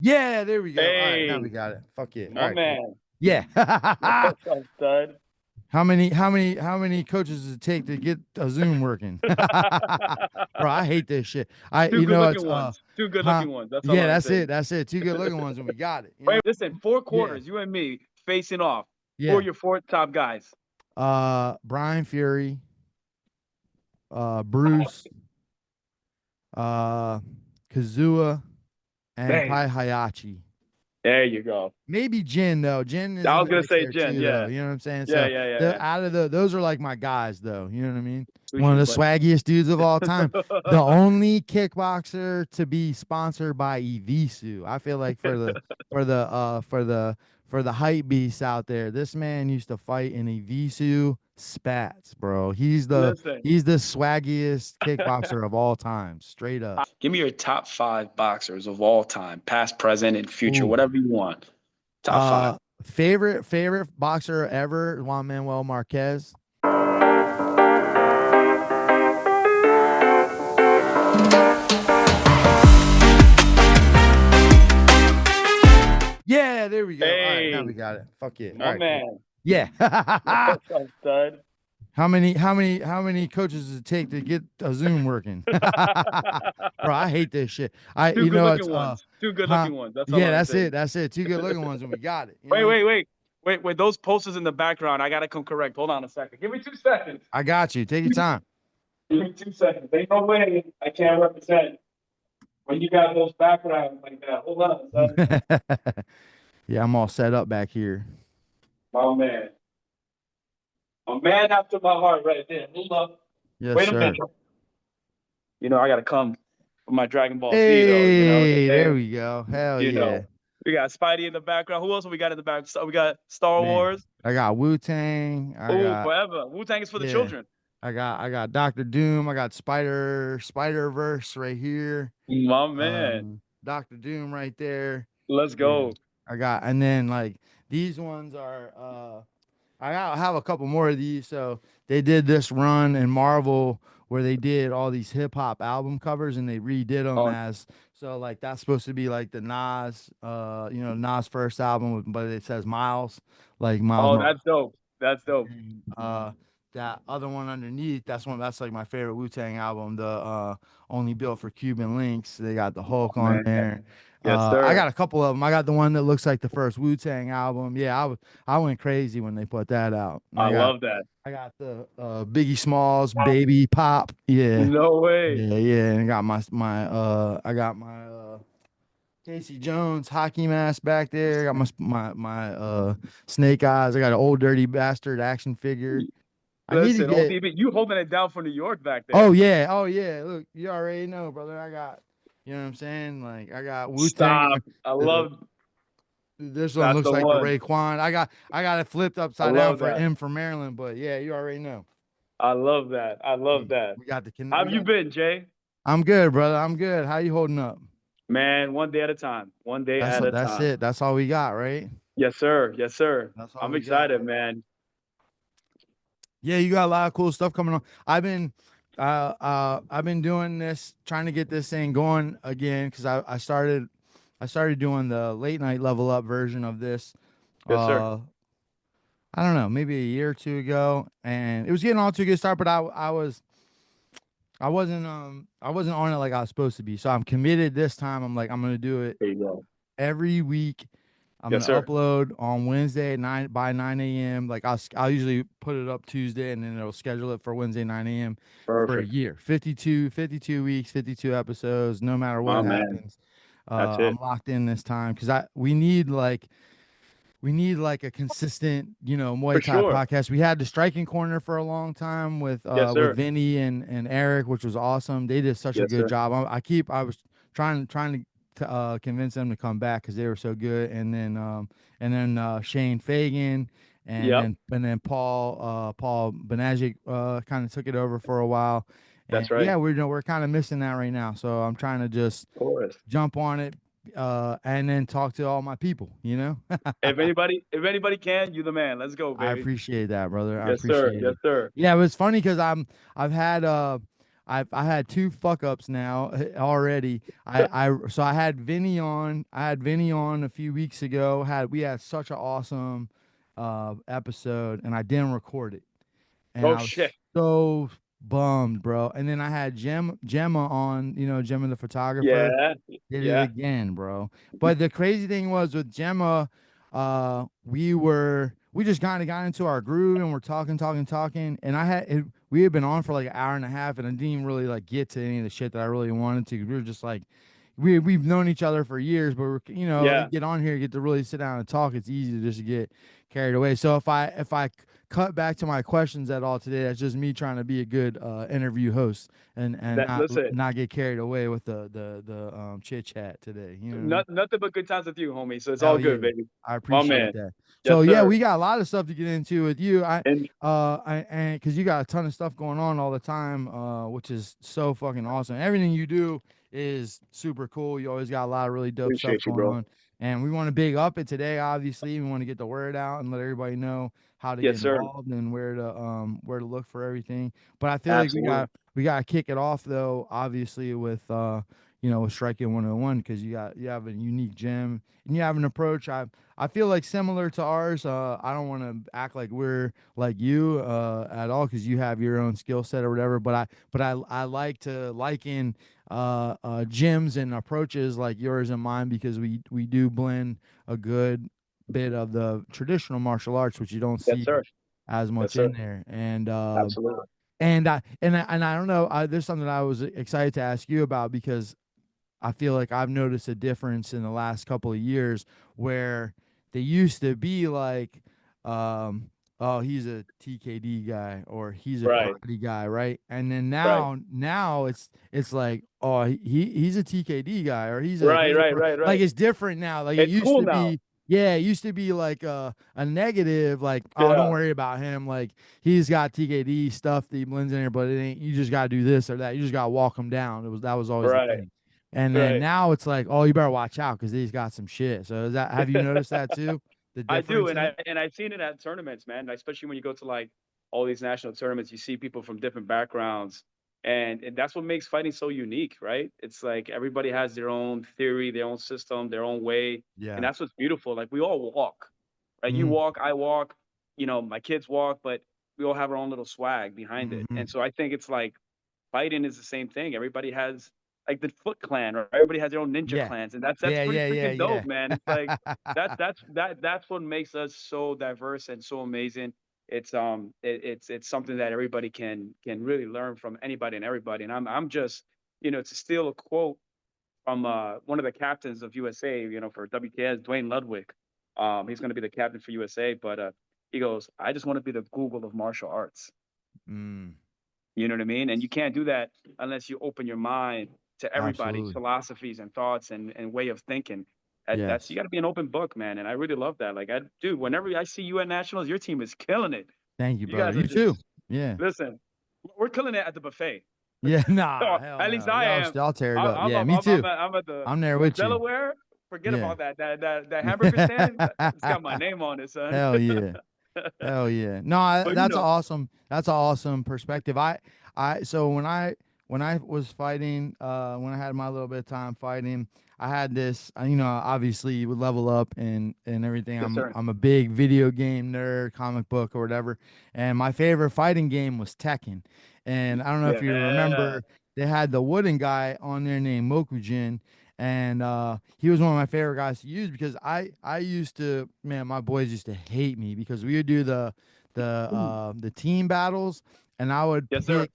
Yeah, there we go. All right, now we Hey, got it. Fuck it. All my right, cool. man. Yeah. What's up, stud? How many coaches does it take to get a Zoom working? Bro, I hate this shit. Two good It's looking ones. Two good huh? looking ones. That's all Yeah, I'm that's it. saying. That's it. Two good looking ones, and we got it. Wait, listen, four Yeah, quarters, you and me facing off. Who are yeah. your four top guys? Brian Fury, Bruce, uh, Kazua, and Bang. probably Hayachi. There you go. Maybe Jin though. Jin is I in was the gonna mix say there Jen. too, though. Yeah. You know what I'm saying? Yeah, So yeah, yeah, the yeah. out of those are like my guys, though. You know what I mean? One of the Appreciate buddy. swaggiest dudes of all time. The only kickboxer to be sponsored by Evisu. I feel like for the hype beasts out there, this man used to fight in Evisu spats, bro. He's the Listen, he's the swaggiest kickboxer of all time, straight up. give me your top five boxers of all time, past, present, and future, Ooh. whatever you want. Top five. Uh, favorite boxer ever, Juan Manuel Marquez. Yeah, there we go. All right, now we Hey, got it. Fuck it. All my right, cool. man. Yeah. What's up, stud? How many coaches does it take to get a Zoom working? Bro, I hate this shit. Two good It's looking ones. Two good huh? looking ones. That's all Yeah, I'm that's it. saying. That's it. Two good looking ones, and we got it. Wait, wait, wait. Wait, those posters in the background, I gotta come correct. Hold on a second. Give me 2 seconds. I got you. Take your time. Give me 2 seconds. Ain't no way I can't represent when you got those backgrounds like that. Hold on, son. Yeah, I'm all set up back here. My man. A man after my heart right there. Hold up. Yes, Wait a minute. sir. I gotta come for my Dragon Ball Z though, Hey, there we go. Hell You yeah. know. We got Spidey in the background. Who else we got in the back? So we got Star Man, Wars. I got Wu Tang. I Oh, got forever. Wu-Tang is for the yeah. children. I got Doctor Doom. I got Spider Verse right here. My man. Doctor Doom right there. Let's Yeah. go. And then like these ones are have a couple more of these. So they did this run in Marvel where they did all these hip hop album covers and they redid them Oh, as so like that's supposed to be like the Nas, Nas first album, but it says Miles, like Miles oh, Morales. that's dope. That's dope. And, that other one underneath, that's like my favorite Wu Tang album, the Only Built for Cuban Links. They got the Hulk on Man. there. Yes, I sir. got a couple of them. I got the one that looks like the first Wu Tang album. Yeah, I went crazy when they put that out. And I love that. I got the Biggie Smalls Baby Pop. Yeah, No way. yeah. And I got I got my Casey Jones hockey mask back there. I got my Snake Eyes. I got an old dirty bastard action figure. I need to Listen, get. ODB, you holding it down for New York back Oh there. yeah, oh yeah. Look, you already know, brother. You know what I'm saying? Like I got Wu Tang. Stop. I The, love this one that's looks the like the one. Raekwon. I got it flipped I upside down love for that. M for Maryland, but yeah, you already know. I love that. I Yeah, love that. we got the How we have you got. been, Jay? I'm good, brother. I'm good. How you holding up? Man, one day at a time. One day at a That's time. it. That's all we got, right? Yes, sir. Yes, sir. That's all I'm we got. excited, man. Yeah, you got a lot of cool stuff coming on. I've been doing this, trying to get this thing going again because I started doing the late night level up version of this. Yes, sir. Uh, I don't know, maybe a year or two ago, and it was getting all to a good start, but I wasn't on it like I was supposed to be. So I'm committed this time. I'm like I'm gonna do it There you go. every week. I'm Yes, gonna sir. upload on Wednesday at 9 a.m. Like I'll usually put it up Tuesday and then it'll schedule it for Wednesday 9 a.m. for a Perfect. year. 52 weeks, 52 episodes. No matter My what man. happens, That's I'm it. locked in this time because I we need like a consistent, For Muay Thai sure. podcast. We had the striking corner for a long time Yes, with sir. Vinny and Eric, which was awesome. They did such a Yes, good sir. job. I was trying to convince them to come back because they were so good. And then Shane Fagan Yep. and then Paul Benajic kind of took it over for a while. And That's right. yeah, we're kind of missing that right now. So I'm trying to just Of course. jump on it and then talk to all my people, you know? If anybody can, you the man. Let's go, I baby. appreciate that, brother. I Yes, sir. appreciate Yes, it. sir. Yeah, it was funny because I've had I had two fuck ups now already. So I had Vinny on. I had Vinny on a few weeks ago. We had such an awesome episode, and I didn't record it, and Oh I shit. was so bummed, bro. And then I had Gemma on. You know, Gemma the photographer. Yeah. Did it Yeah. again, bro. But the crazy thing was with Gemma, we just kind of got into our groove and we're talking, and we had been on for like an hour and a half, and I didn't even really like get to any of the shit that I really wanted to. We were just like, we've known each other for years, but we're Yeah. get on here, get to really sit down and talk. It's easy to just get carried away. So if I cut back to my questions at all today, that's just me trying to be a good interview host and That listen. not get carried away with the chit chat today. You know what I mean? Nothing but good times with you, homie. So it's all Hell yeah. good, baby. I My appreciate man. that. So Yes, yeah, sir. we got a lot of stuff to get into with you. And And because you got a ton of stuff going on all the time, which is so fucking awesome. Everything you do is super cool. You always got a lot of really dope stuff appreciate you, going bro. on. And we want to big up it today, obviously. We want to get the word out and let everybody know how to get Yes, sir. involved and where to look for everything. But I feel like Absolutely. we got to kick it off though, obviously with with Striking 101, because you have a unique gym and you have an approach. I feel like similar to ours. I don't want to act like we're like you at all, because you have your own skill set or whatever. But I like to liken gyms and approaches like yours and mine, because we do blend a good bit of the traditional martial arts, which you don't Yes, see sir. as Yes, much sir. in there. Absolutely. And I don't know. There's something I was excited to ask you about, because I feel like I've noticed a difference in the last couple of years, where they used to be like, oh, he's a TKD guy or he's a Right. karate guy, right? And then Right. now it's like, oh, he's a TKD guy, or Right. he's a Right. Right. like Right. it's different now. Like it It's used cool to now. be. Yeah, it used to be like a negative, like, oh, don't Yeah. worry about him. Like, he's got TKD stuff that he blends in there, but it ain't, you just got to do this or that. You just got to walk him down. That was always the Right. thing. And then Right. now it's like, oh, you better watch out, because he's got some shit. So have you noticed that too? The I do, difference and in it? I've seen it at tournaments, man. Especially when you go to like all these national tournaments, you see people from different backgrounds, and that's what makes fighting so unique, right? It's like everybody has their own theory, their own system, their own way, and Yeah. that's what's beautiful. Like we all walk, right? You Mm, walk, I walk, my kids walk, but we all have our own little swag behind it. hmm. And so I think it's like fighting is the same thing. Everybody has like the Foot Clan, or everybody has their own ninja Yeah. clans, and that's Yeah. pretty Yeah. Yeah. freaking dope, Yeah. man. It's like that's what makes us so diverse and so amazing. It's something that everybody can really learn from, anybody and everybody. And I'm just, to steal a quote from one of the captains of USA, for WKS, Duane Ludwig. He's going to be the captain for USA, but he goes, "I just want to be the Google of martial arts." Mm, You know what I mean? And you can't do that unless you open your mind to everybody's absolutely. philosophies and thoughts and way of thinking. That's, you Yes. got to be an open book, man. And I really love that. Like, dude, whenever I see you at nationals, your team is killing it. Thank you, You brother. guys are You too. just, Yeah. listen, we're killing it at the buffet. Yeah. So, Nah. Hell at least no. I am. Y'all tear it up. Yeah. Me too. I'm at the I'm there with you. Delaware. Forget Yeah. about that hamburger stand. It's got my name on it, son. Hell yeah. Hell yeah. No, But that's awesome. That's an awesome perspective. So when I was fighting, when I had my little bit of time fighting, I had this, obviously with Level Up and everything. yes, sir. I'm a big video game nerd, comic book or whatever. And my favorite fighting game was Tekken. And I don't know if you Yeah. remember, they had the wooden guy on there named Mokujin, and he was one of my favorite guys to use, because I used to, man, my boys used to hate me, because we would do the team battles, and Yes, sir.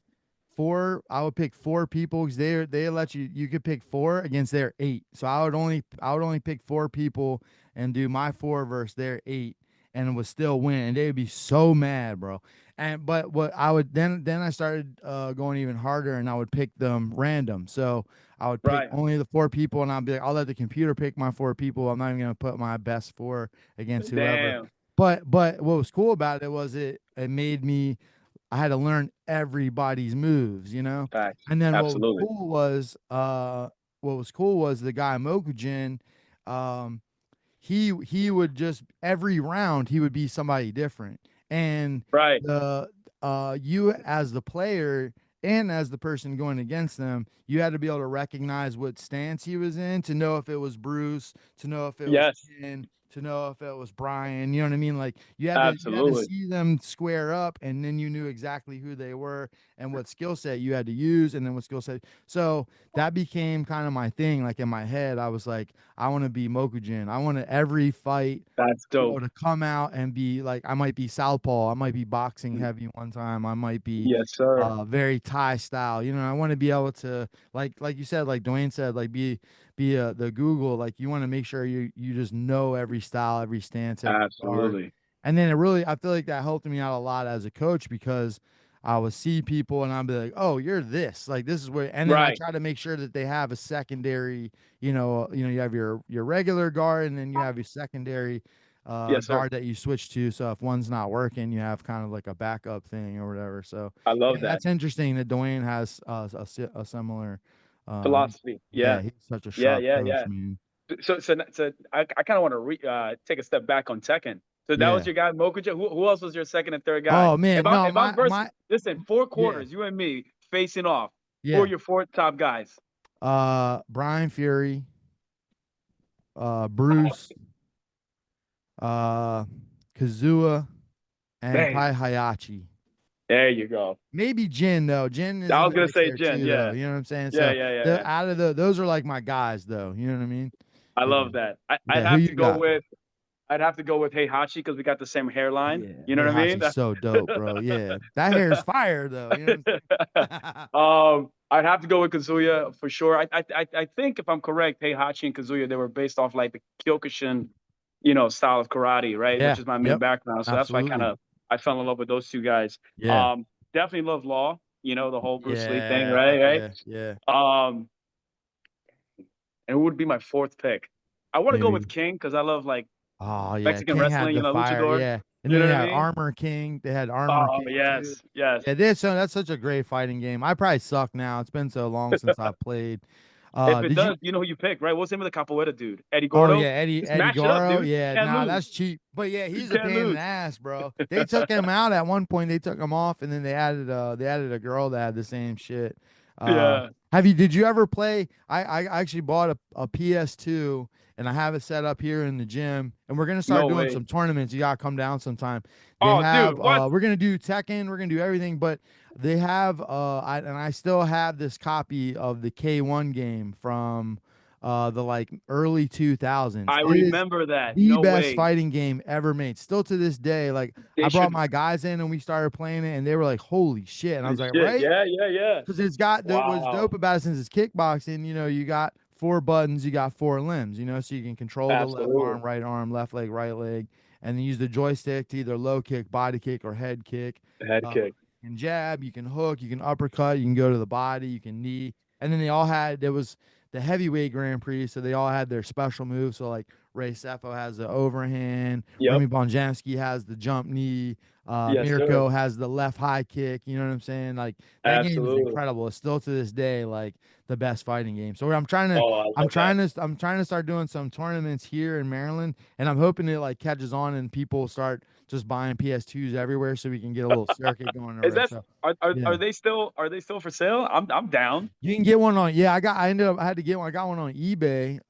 I would pick four people, because they let you could pick four against their eight. So I would only pick four people and do my four versus their eight, and it would still win, and they would be so mad, bro. And but what I would then I started going even harder, and I would pick them random. So I would pick Right. only the four people, and I'd be like, I'll let the computer pick my four people. I'm not even gonna put my best four against whoever. Damn. But what was cool about it was it made me, I had to learn everybody's moves, Facts. And then Absolutely. what was cool was the guy Mokujin, um, he would just, every round he would be somebody different. And Right. the you as the player, and as the person going against them, you had to be able to recognize what stance he was in to know if it was Bruce, to know if it was Yes, Ken, to know if it was Brian. You know what I mean? Like you had to absolutely. see them square up, and then you knew exactly who they were and what skill set you had to use, and then what skill set. So that became kind of my thing. Like in my head, I was like, I want to be Mokujin. I want to every fight That's you know, dope. to come out and be like, I might be southpaw, I might be boxing heavy one time, I might be Yes, sir. very Thai style. You know, I want to be able to like you said, like Duane said, like be the Google. Like you want to make sure you just know every style, every stance, every guard. Absolutely. And then it really, I feel like that helped me out a lot as a coach because I would see people and I'd be like, oh, you're this, like this is where, and then I Right. try to make sure that they have a secondary, you have your regular guard and then you have your secondary Yes, sir. guard that you switch to. So if one's not working, you have kind of like a backup thing or whatever. So I yeah, love that that's interesting that Duane has a similar. philosophy. Yeah, Yeah. he's such a Yeah, sharp yeah, coach, yeah. man. So I kind of want to take a step back on Tekken. So that was Yeah. your guy, Mokuja. Who else was your second and third guy? Oh man, no, If I'm versus, my listen, 4 quarters, yeah, you and me facing off. Who are yeah. your 4 top guys? Brian Fury, Bruce, uh, Kazua, and Bang. probably Hayachi. There you go. Maybe Jin though. Jin is I in was the gonna mix say there Jen. too, though. Yeah. You know what I'm saying? Yeah, So yeah, yeah, the yeah. out of those are like my guys, though. You know what I mean? I Yeah, love that. yeah. Who you got? I'd have to go with Heihachi because we got the same hairline. Yeah, You know hey what I mean? Hachi's so dope, bro. Yeah, that hair is fire, though. You know what I'm saying? I'd have to go with Kazuya for sure. I think if I'm correct, Heihachi and Kazuya, they were based off like the Kyokushin, style of karate, right? Yeah. Which is my main Yep. background. So that's why Absolutely. I fell in love with those 2 guys. Yeah. Definitely love Law, the whole Bruce Lee thing, Yeah. right? Heck Right. yeah. Yeah. Um, and who would be my 4th pick? I want to go with Maybe. King because I love like Oh yeah, Mexican King had wrestling, the fire. luchador. Yeah, and You then know they what I had mean? Armor King. They had Armor Oh, King too. yes, yes. Yeah, that's such a great fighting game. I probably suck now. It's been so long since I've played. If it Did you? does, you know who you pick, right? What's the name of the capoeira dude? Eddie Oh yeah, Gordo? Just Eddie mash it up, Garo. dude. You Yeah, can't nah, lose. that's cheap. But yeah, You he's a can't pain in the lose. ass, bro. They took him out at one point. They took him off, and then they added a girl that had the same shit. Uh, Yeah. did you ever play? I actually bought a PS2 and I have it set up here in the gym, and we're gonna start No doing way. some tournaments. You gotta come down sometime. They Oh, dude, have what? we're gonna do Tekken, we're gonna do everything, but they have I still have this copy of the K1 game from the like early 2000s. I It is remember that. the No best way. fighting game ever made. Still to this day, like I They brought should. my guys in and we started playing it, and they were like, "Holy shit!" And I was like, Shit. "Right." Yeah, yeah, yeah. Because it's got what's Wow. dope about it since it's kickboxing, you got 4 buttons, you got 4 limbs, so you can control the Absolutely. left arm, left leg, right leg, and then use the joystick to either low kick, body kick, or head kick. Head kick. You can jab, you can hook, you can uppercut, you can go to the body, you can knee. And then there was the heavyweight Grand Prix, so they all had their special moves. So like Ray Sefo has the overhand, Yep. Remy Bonjanski has the jump knee, Yes, sir. Mirko has the left high kick. You know what I'm saying? Like that game is Absolutely. incredible. It's still to this day like the best fighting game. So Oh, I love that. I'm trying to start doing some tournaments here in Maryland, and I'm hoping it like catches on and people start just buying PS2s everywhere so we can get a little circuit going Is over there. that So are yeah. they still for sale? I'm down. You can get one on, yeah. I had to get one. I got one on eBay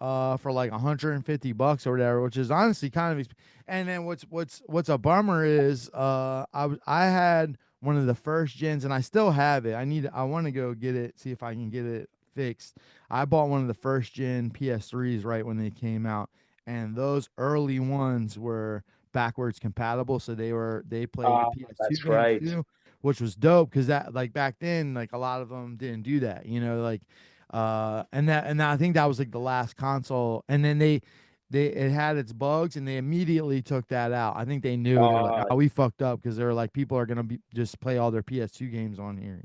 for like $150 or whatever, which is honestly kind of. And then what's a bummer is I had one of the first gens and I still have it. I want to go get it, see if I can get it fixed. I bought one of the first gen PS3s right when they came out, and those early ones were backwards compatible, so they played the PS2 That's games right. too, which was dope because that like back then like a lot of them didn't do that, like and I think that was like the last console, and then it had its bugs and they immediately took that out. I think they knew they're like, Uh, oh, we fucked up because they're like people are gonna be just play all their PS2 games on here.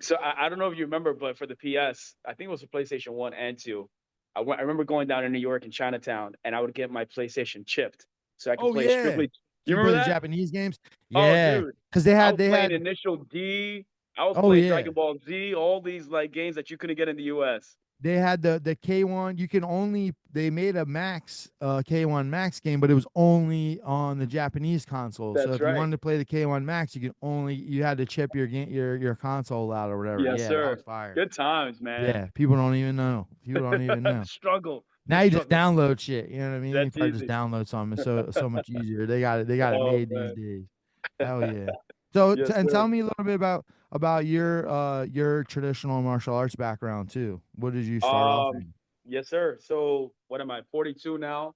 so I don't know if you remember, but for the PS, I think it was for PlayStation 1 and 2. I remember going down to New York in Chinatown, and I would get my PlayStation chipped so I could Oh play yeah, strictly. so You you play remember the that? Japanese games? Oh, Yeah, dude, because I was they playing had Initial D. I was oh playing yeah. Dragon Ball Z. All these like games that you couldn't get in the US. they had the K1. You can only they made a Max K1 Max game, but it was only on the Japanese console. So That's if you right. wanted to play the K1 Max, you had to chip your game your console out or whatever. Yes, Yeah, that sir. was fire. Good times, man. Yeah, people don't even know. People don't even know. Struggle. Now The you just struggle. download shit. You know what I mean? You That's probably just easy. download something. It's so much easier. They got it Oh, made these man. days. Hell yeah. So Yes, and sir. tell me a little bit about your traditional martial arts background too. What did you start off Um, in? yes, sir. So what am I, 42 now?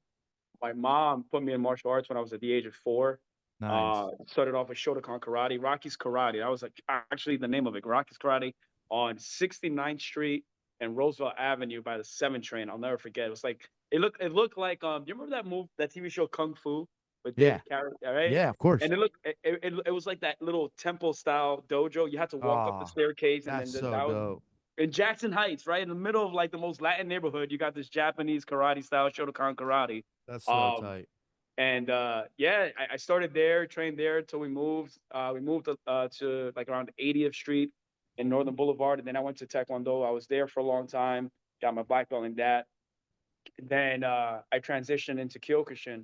My mom put me in martial arts when I was at the age of 4. Nice. Started off with Shotokan Karate, Rocky's Karate. That was like actually the name of it, Rocky's Karate on 69th Street and Roosevelt Avenue by the 7 train. I'll never forget. It was like it looked like do you remember that TV show Kung Fu with Yeah. David Carradine? All right. Yeah, of course. And it was like that little temple style dojo. You had to walk up the Oh, staircase and that's then so that was dope. in Jackson Heights, right in the middle of like the most Latin neighborhood. You got this Japanese karate style Shotokan Karate. That's so Um, tight. and yeah, I started there, trained there until we moved. We moved to like around 80th Street in Northern Boulevard, and then I went to Taekwondo. I was there for a long time, got my black belt in that. Then I transitioned into Kyokushin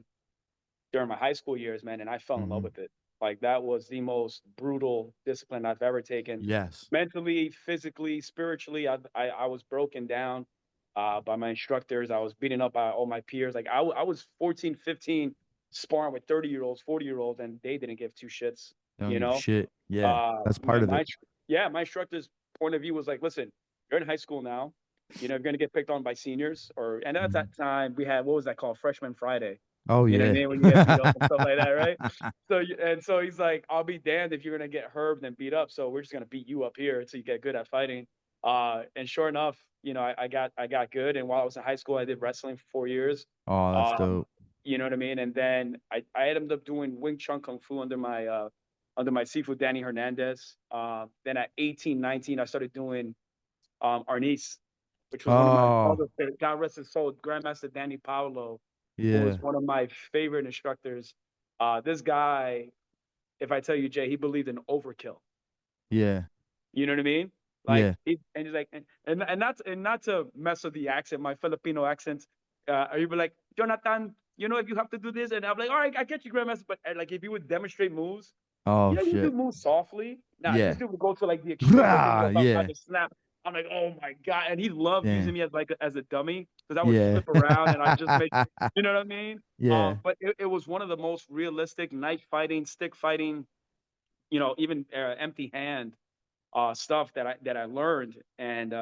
during my high school years, man, and I fell in love Hmm. with it. Like that was the most brutal discipline I've ever taken. Yes. Mentally, physically, spiritually, I was broken down by my instructors. I was beaten up by all my peers. Like I was 14, 15, sparring with 30-year-olds, 40-year-olds, and they didn't give two shits. Don't You give a know, shit. Yeah. That's my, part of it. my instructor's point of view was like, listen, you're in high school now. You know, you're gonna get picked on by seniors, and at Mhm. that time we had what was that called, Freshman Friday. Oh You know what I yeah. mean? When you get beat up and stuff like that, right? So he's like, I'll be damned if you're gonna get herbed and beat up. So we're just gonna beat you up here until you get good at fighting. And sure enough, you know, I got good. And while I was in high school, I did wrestling for 4 years. Oh, that's Um, dope. you know what I mean? And then I ended up doing Wing Chun Kung Fu under my Sifu Danny Hernandez. Then at 18, 19, I started doing Arnis, which was one of my Oh, other favorite, God rest his soul, Grandmaster Danny Paolo, who was yeah. one of my favorite instructors. This guy, if I tell you, Jay, he believed in overkill. Yeah. You know what I mean? Like, Yeah. and he's like, and not to mess with the accent, my Filipino accent. He'd be like, Jonathan, you know, if you have to do this, and I'm like, all right, I get you, Grandmaster, but like, if you would demonstrate moves, you Oh know, you do shit. moves softly. Nah, this Yeah. dude would go to like the extreme where people about Yeah. to snap. I'm like, oh my God. And he loved using Damn. me as like as a dummy because I would Yeah. flip around and I just make, you know what I mean? Yeah. But it was one of the most realistic knife fighting, stick fighting, you know, even empty hand stuff that I learned. And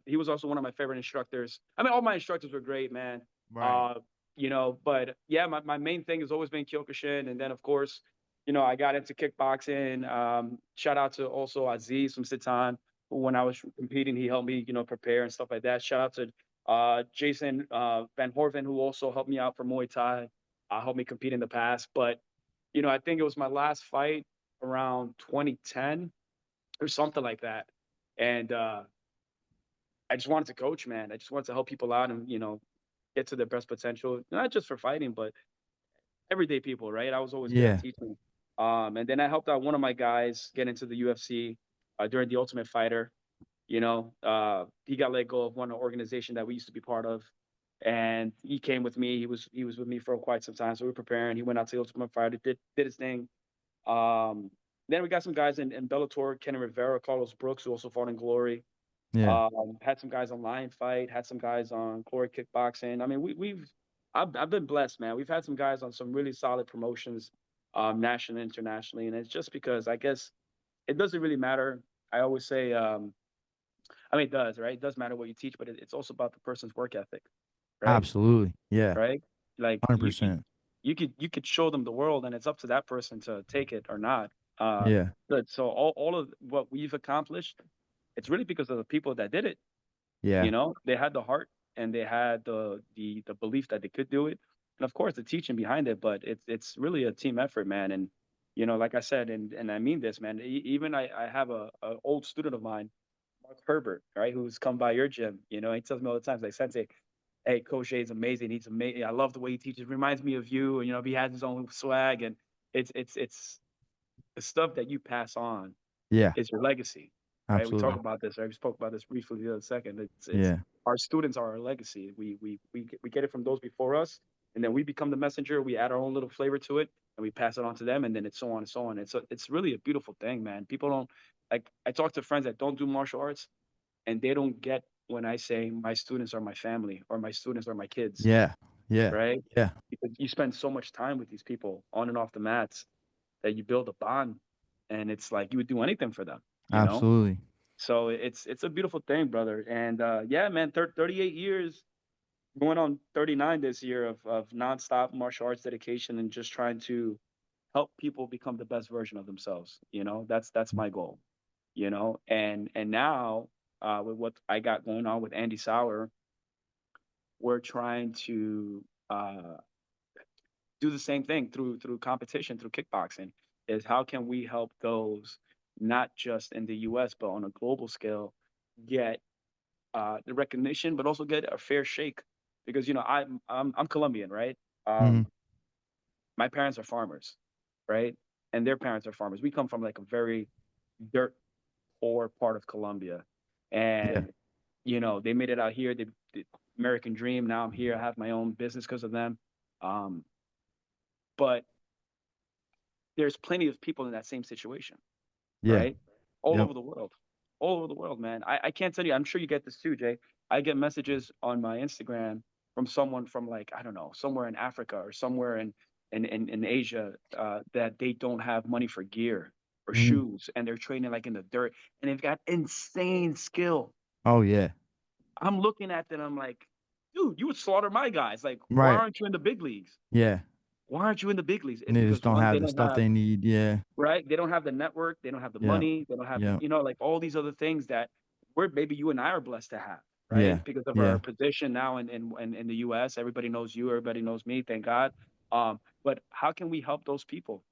he was also one of my favorite instructors. I mean, all my instructors were great, man. Right. Uh, you know, but yeah, my main thing has always been Kyokushin. And then, of course, you know, I got into kickboxing. Shout out to also Aziz from Sitan, who when I was competing, he helped me, you know, prepare and stuff like that. Shout out to Jason Van Horven, who also helped me out for Muay Thai, helped me compete in the past. But, you know, I think it was my last fight around 2010 or something like that. And I just wanted to coach, man. I just wanted to help people out and, you know, get to their best potential, not just for fighting, but everyday people, right? I was always good at Yeah. teaching. And then I helped out one of my guys get into the UFC during the Ultimate Fighter. You know, he got let go of one organization that we used to be part of, and he came with me. He was with me for quite some time, so we were preparing. He went out to the Ultimate Fighter, did his thing. Um, then we got some guys in Bellator, Kenny Rivera, Carlos Brooks, who also fought in Glory. Yeah. Had some guys on Lion Fight, had some guys on Glory Kickboxing. I mean, I've been blessed, man. We've had some guys on some really solid promotions, nationally, internationally, and it's just because I guess it doesn't really matter. I always say, I mean, it does, right? It does matter what you teach, but it's also about the person's work ethic, right? Absolutely. Yeah. Right? Like 100%. you could show them the world, and it's up to that person to take it or not. Yeah. But so all of what we've accomplished, it's really because of the people that did it. You Yeah. know, they had the heart and they had the belief that they could do it, and of course the teaching behind it. But it's really a team effort, man. And you know, like I said, and I mean this, man. Even I have a old student of mine, Mark Herbert, right, who's come by your gym. You know, he tells me all the time, he's like, Sensei, hey, Coach Jay is amazing. He's amazing. I love the way he teaches. Reminds me of you. And you know, he has his own swag, and it's the stuff that you pass on Yeah. is your legacy, right? We talk Absolutely. about this, right? We spoke about this briefly the other second. It's Yeah. our students are our legacy. We get it from those before us, and then we become the messenger. We add our own little flavor to it, and we pass it on to them, and then it's so on and so on. It's really a beautiful thing, man. People don't like. I talk to friends that don't do martial arts, and they don't get when I say my students are my family or my students are my kids, Yeah. Yeah. right? Yeah. Because you spend so much time with these people on and off the mats that you build a bond, and it's like you would do anything for them, you know? Absolutely. So it's a beautiful thing, brother. And yeah, man, 38 years, going on 39 this year of nonstop martial arts dedication and just trying to help people become the best version of themselves. You know, that's my goal. You know, and now with what I got going on with Andy Sauer, we're trying to do the same thing through competition, through kickboxing. Is how can we help those not just in the U.S. but on a global scale get the recognition, but also get a fair shake. Because you know I'm Colombian, right? Hmm. My parents are farmers, right? And their parents are farmers. We come from like a very dirt poor part of Colombia, Yeah. and you know they made it out here. The American dream. Now I'm here. I have my own business because of them. Um, but there's plenty of people in that same situation, Yeah. right? All Yep. over the world. All over the world, man. I can't tell you, I'm sure you get this too, Jay. I get messages on my Instagram from someone from like, I don't know, somewhere in Africa or somewhere in Asia that they don't have money for gear or Mhm. shoes and they're training like in the dirt and they've got insane skill. Oh yeah. I'm looking at them, I'm like, dude, you would slaughter my guys. Like, why Right. aren't you in the big leagues? Yeah. Why aren't you in the big leagues? And It's they just because don't one, have they the don't stuff have they need. Yeah. right? They don't have the network, they don't have the Yeah. money, they don't have the, Yeah. you know, like all these other things that we're maybe you and I are blessed to have, right? Yeah. Because of our Yeah. position now in the US, everybody knows you, everybody knows me, thank God. But how can we help those people?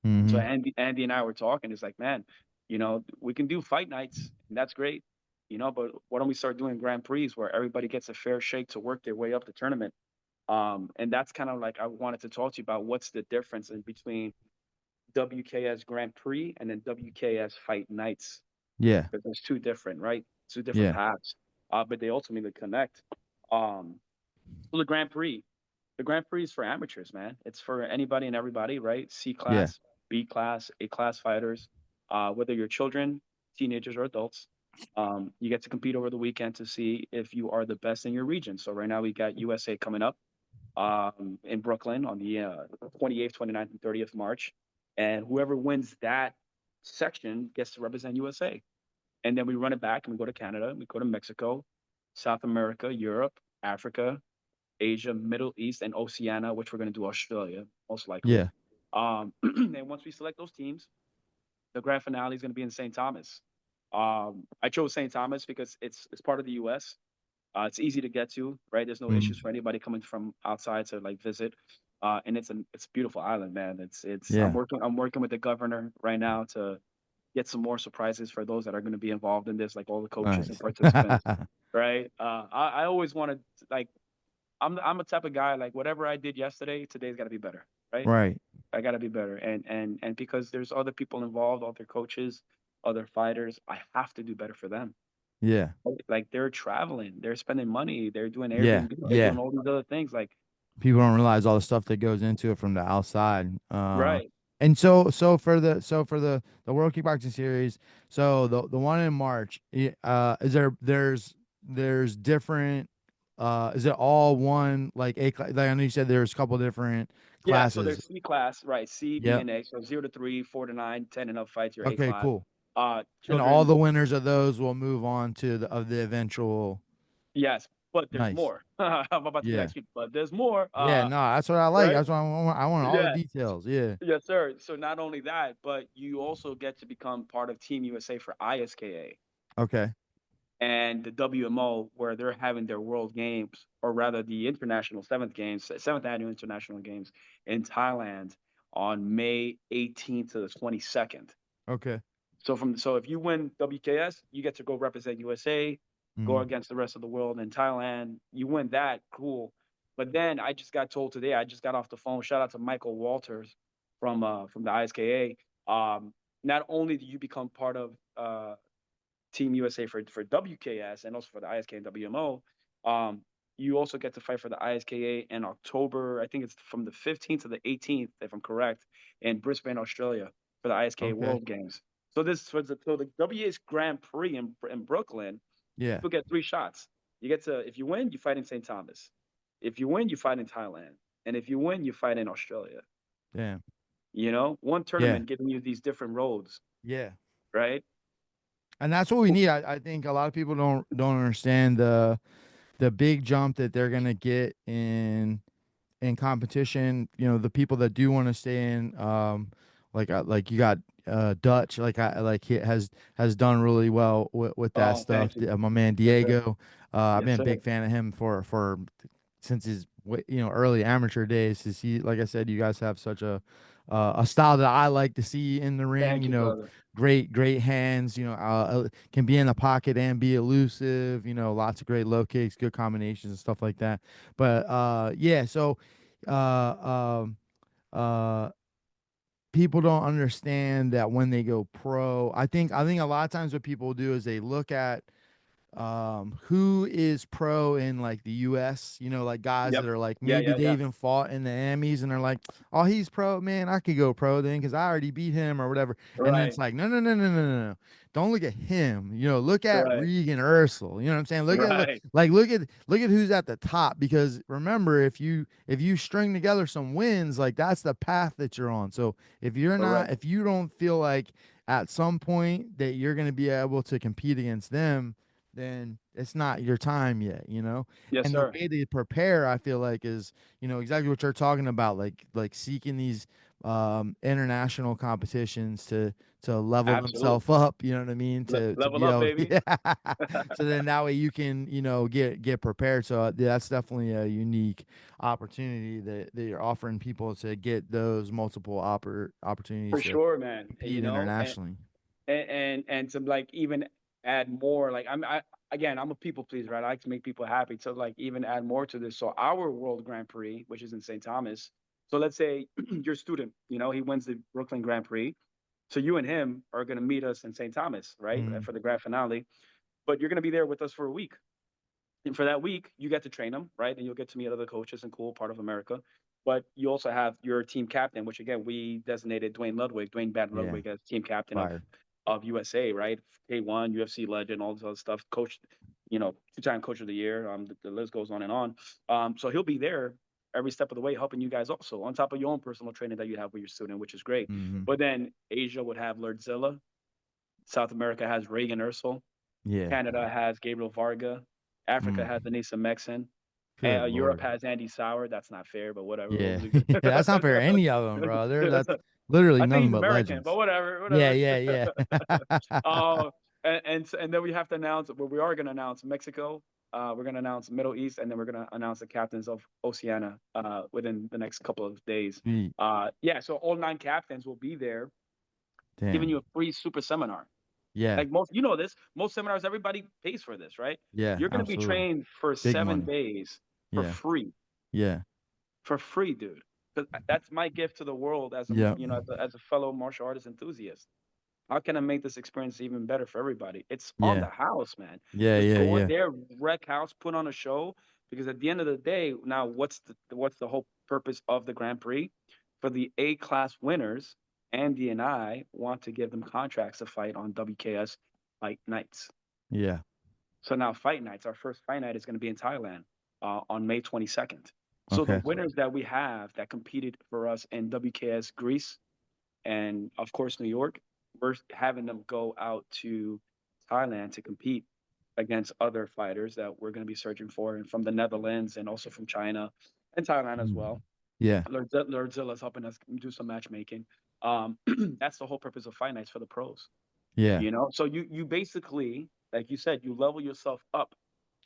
So Hmm. Andy and I were talking. It's like, man, you know, we can do fight nights, and that's great, you know. But why don't we start doing Grand Prix where everybody gets a fair shake to work their way up the tournament? And that's kind of like I wanted to talk to you about what's the difference in between WKS Grand Prix and then WKS Fight Nights Yeah. because there's two different, right? Two different Yeah. paths, but they ultimately connect. Um, so the Grand Prix is for amateurs, man. It's for anybody and everybody, right? C Yeah. class, B class, A class fighters, whether you're children, teenagers, or adults. You get to compete over the weekend to see if you are the best in your region. So right now we got USA coming up in Brooklyn on the 28th, 29th, and 30th March. And whoever wins that section gets to represent USA. And then we run it back and we go to Canada, we go to Mexico, South America, Europe, Africa, Asia, Middle East, and Oceania, which we're going to do Australia, most likely. Yeah. And once we select those teams, the grand finale is going to be in St. Thomas. I chose St. Thomas because it's part of the U.S. It's easy to get to, right? There's no issues Mhm. for anybody coming from outside to like visit. And it's a beautiful island, man. It's Yeah. I'm working with the governor right now to get some more surprises for those that are going to be involved in this, like all the coaches and Nice. participants, right? I always want to like I'm a type of guy like whatever I did yesterday, today's got to be better, right? Right. I got to be better, and because there's other people involved, other coaches, other fighters, I have to do better for them. Yeah. Like they're traveling, they're spending money, they're doing Yeah. Airbnb, they're doing Yeah. all these other things. Like, People don't realize all the stuff that goes into it from the outside. right? And so for the World Kickboxing Series, so the one in March, is there's different is it all one like like I know you said there's a couple different Yeah. So classes. there's C class, right? C, B, Yep. and A. So 0 to 3, 4 to 9, 10 and up fights your A Okay, class. cool. And all Children, the winners of those will move on to the eventual. yes, but there's Nice. more. I'm about to be Yeah. like, but there's more. Yeah, no, that's what I like. Right? That's what I want all the Yeah. details. Yeah. Yes, sir. So not only that, but you also get to become part of Team USA for ISKA Okay. and the WMO, where they're having their World Games, or rather the international seventh annual international games in Thailand on May 18th to the 22nd. Okay. So if you win WKS, you get to go represent USA, go Mhm. against the rest of the world in Thailand. You win that, cool. But then I just got told today, I just got off the phone. Shout out to Michael Walters from the ISKA. Not only do you become part of Team USA for WKS and also for the ISK and WMO, You also get to fight for the ISKA in October. I think it's from the 15th to the 18th, if I'm correct, in Brisbane, Australia, for the ISKA Okay. World Games. So this was the WA's Grand Prix in Brooklyn. Yeah. People get 3 shots. You get to, if you win, you fight in St. Thomas. If you win, you fight in Thailand. And if you win, you fight in Australia. Damn. You know, one Yeah. tournament giving you these different roads, Yeah. right? And that's what we need. I think a lot of people don't understand the big jump that they're gonna get in competition. You know, the people that do want to stay in, like you got Dutch, like he has done really well with that Oh, stuff. thank you. My man Yes, sir. Diego, I've Yes, been a sir. big fan of him for since his early amateur days. To see, like I said, you guys have such a style that I like to see in the ring. Thank You you, know, brother. great hands. Can be in the pocket and be elusive. You know, lots of great low kicks, good combinations and stuff like that. But yeah, so uh, um, uh, people don't understand that when they go pro. I think a lot of times what people do is they look at who is pro in like the US, like guys Yep. that are like Yeah, maybe yeah, they yeah. even fought in the Emmys and they're like, oh, he's pro, man, I could go pro then because I already beat him or whatever. And then it's Right, like, no. Don't look at him. Look at right, Regian Eersel. You know what I'm saying? right, Look at who's at the top, because remember, if you string together some wins, like that's the path that you're on. So correct. if you don't feel like at some point that you're going to be able to compete against them, then it's not your time yet. Yes, And the sir. way to prepare, I feel like, is exactly what you're talking about, like seeking these international competitions to level Absolutely. themselves up, you know what I mean, to Level be up, able baby. yeah. So then that way you can get prepared. So that's definitely a unique opportunity that you're offering people to get those multiple For opportunities to sure, man. compete internationally. And to like even add more, like I'm a people pleaser, right? I like to make people happy. To like even add more to this. So our World Grand Prix, which is in St. Thomas. So let's say your student, he wins the Brooklyn Grand Prix. So you and him are gonna meet us in St. Thomas, right? Mm, For the grand finale. But you're gonna be there with us for a week. And for that week, you get to train them, right? And you'll get to meet other coaches and cool part of America. But you also have your team captain, which again we designated Duane Bad yeah, Ludwig, as team captain fire. of USA, right? K1, UFC legend, all this other stuff. Coach, 2-time coach of the year. The list goes on and on. So he'll be there every step of the way, helping you guys also on top of your own personal training that you have with your student, which is great. Hmm. But then Asia would have Lerdsila, South America has Regian Eersel, Yeah. Canada has Gabriel Varga, Africa Mm. has Anissa Meksen, Good Europe lord. has Andy Sauer. That's not fair, but whatever. We'll Yeah. leave it. That's not fair. Any of them, brother. That's literally I think nothing he's but American, but legends. whatever, Yeah, whatever. yeah, yeah. uh, and then we have to announce. Well, we are going to announce Mexico. We're going to announce Middle East, and then we're going to announce the captains of Oceania within the next couple of days. Sweet. Yeah, so all 9 captains will be there, giving you Damn. a free super seminar. Yeah. Like most seminars, everybody pays for this, right? Yeah, You're going to be absolutely. trained for Big 7 money. days for Yeah. free. Yeah. For free, dude. Because that's my gift to the world as a Yeah. as a fellow martial artist enthusiast. How can I make this experience even better for everybody? It's on Yeah. the house, man. Yeah, Just yeah, go in yeah. there, wreck house, put on a show. Because at the end of the day, now what's the whole purpose of the Grand Prix? For the A class winners, Andy and I want to give them contracts to fight on WKS fight nights. Yeah. So now fight nights, our first fight night is going to be in Thailand on May 22nd. So the Okay. winners that we have that competed for us in WKS Greece and of course New York, we're having them go out to Thailand to compete against other fighters that we're going to be searching for, and from the Netherlands and also from China and Thailand as Mm. well. Yeah. Lerdzila's helping us do some matchmaking. That's the whole purpose of fight nights for the pros. Yeah. So you basically, like you said, you level yourself up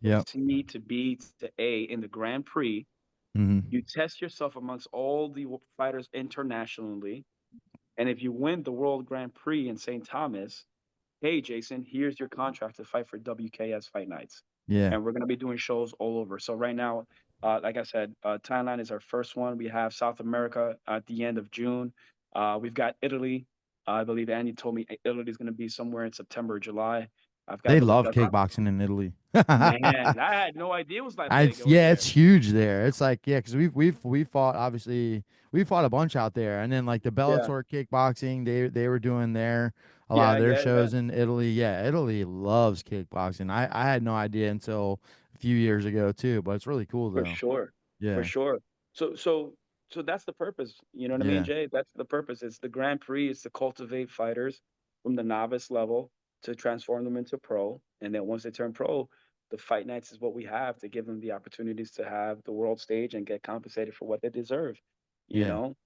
to Yep. C to B to A in the Grand Prix. Hmm. You test yourself amongst all the fighters internationally. And if you win the World Grand Prix in St. Thomas, hey, Jason, here's your contract to fight for WKS Fight Nights. Yeah. And we're going to be doing shows all over. So right now, like I said, Thailand is our first one. We have South America at the end of June. We've got Italy. I believe Andy told me Italy is going to be somewhere in September or July. I've They got some love kickboxing in Italy. man, I had no idea it was that I, big over yeah, there. it's huge there. It's like, yeah, because we fought, obviously we fought a bunch out there, and then like the Yeah, Bellator kickboxing, they were doing a lot of their yeah, shows in Italy. Yeah, Italy loves kickboxing. I had no idea until a few years ago too, but it's really cool for though. sure, for Yeah, sure. So that's the purpose. You know what I mean, yeah, Jay? That's the purpose. It's the Grand Prix is to cultivate fighters from the novice level to transform them into pro, and then once they turn pro, the fight nights is what we have to give them the opportunities to have the world stage and get compensated for what they deserve. You yeah, know,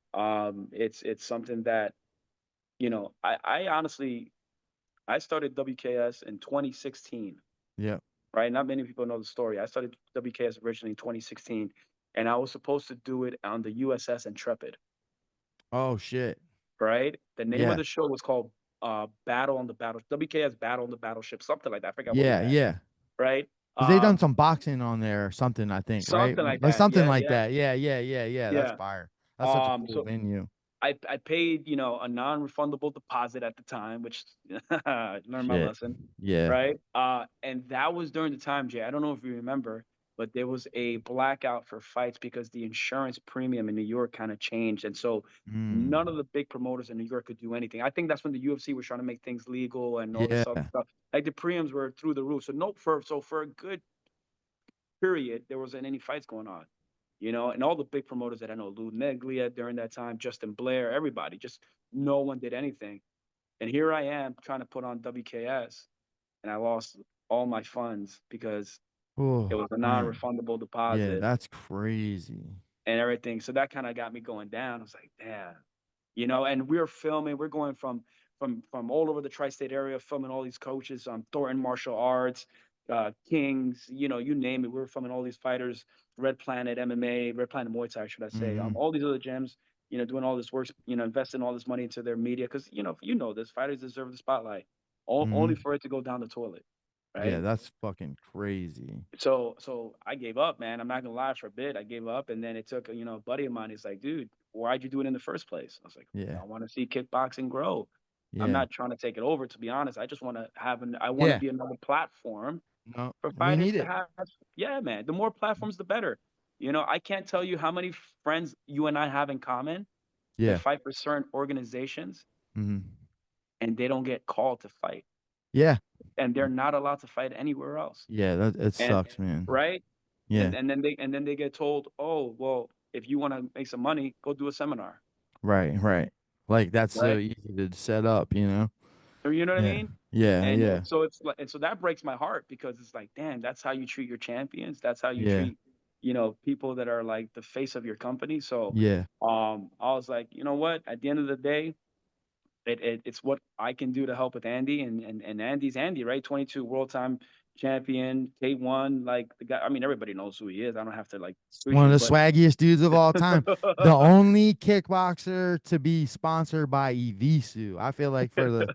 it's something that I honestly I started WKS in 2016, yeah. right? Not many people know the story. I started WKS originally in 2016, and I was supposed to do it on the USS Intrepid, Oh shit. right? The name of Yeah, the show was called Battle on the Battle WKS Battle on the Battleship, something like that. I forgot what we yeah, had, yeah. right? Because they done Um, some boxing on there or something, I think, right? Something like Like that. something Yeah, like yeah, that. Yeah, yeah, yeah, yeah. That's yeah. fire. That's such a cool So venue. I paid, a non-refundable deposit at the time, which I learned my Shit. lesson, Yeah. right? And that was during the time, Jay. I don't know if you remember, but there was a blackout for fights because the insurance premium in New York kind of changed, and so none Mm. of the big promoters in New York could do anything. I think that's when the UFC was trying to make things legal and all this Yeah. other stuff. Like the premiums were through the roof. So for a good period, there wasn't any fights going on. And all the big promoters that I know, Lou Neglia during that time, Justin Blair, everybody, just no one did anything. And here I am trying to put on WKS, and I lost all my funds because it Oh, was a man. non-refundable Yeah, deposit that's crazy. and everything. So that kind of got me going down. I was like, damn, and we're filming. We're going from all over the tri-state area, filming all these coaches, Thornton Martial Arts, Kings, you name it. We were filming all these fighters, Red Planet MMA, Red Planet Muay Thai, should I say? Hmm. All these other gyms, doing all this work, investing all this money into their media because this fighters deserve the spotlight, only Hmm. for it to go down the toilet, Yeah, right? that's fucking crazy. So I gave up, man. I'm not gonna lie, for a bit, I gave up, and then it took a buddy of mine. He's like, dude, why'd you do it in the first place? I was like, Yeah. I want to see kickboxing grow. I'm Yeah. not trying to take it over, to be honest. I just want to I want to Yeah. be another platform No, for we fighters need to it. have. Yeah, man. The more platforms, the better. I can't tell you how many friends you and I have in common that Yeah. fight for certain organizations Hmm. and they don't get called to fight, Yeah. and they're not allowed to fight anywhere else. Yeah, that it And sucks, man. right? Yeah. And then they get told, oh, well, if you want to make some money, go do a seminar, Right, right. Like that's so right? easy to set up, you know? Or you know what I Yeah. mean? Yeah, And yeah. so it's like, and so that breaks my heart because it's like, damn, that's how you treat your champions. That's how you Yeah. treat, people that are like the face of your company. So, Yeah. I was like, you know what? At the end of the day, it's what I can do to help with Andy, and Andy's Andy, right? 22 world time champion, K1, like the guy. I mean, everybody knows who he is. I don't have to like push One of you, the but swaggiest dudes of all time. The only kickboxer to be sponsored by Evisu. I feel like for the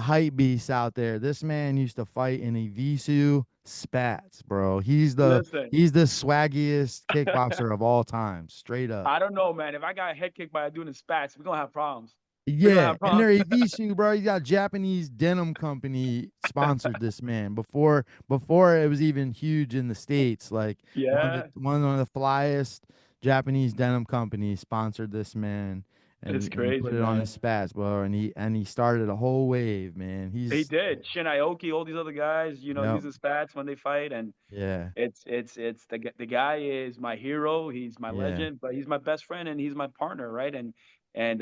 hype beasts out there, this man used to fight in Evisu spats, bro. listen. He's the swaggiest kickboxer of all time, straight up. I don't know, man. If I got head kicked by a dude in spats, we're gonna have problems. We're gonna Yeah, have and problems. they're Evisu, bro. You got Japanese denim company sponsored this man before it was even huge in the States. Like Yeah, one of the flyest Japanese denim companies sponsored this man it's and put crazy, it on man. his spats, bro. And he started a whole wave, man. He He's did. Shin Aoki, all these other guys, Yep. using spats when they fight, and Yeah. it's the guy is my hero. He's my Yeah. legend, but he's my best friend and he's my partner, right? And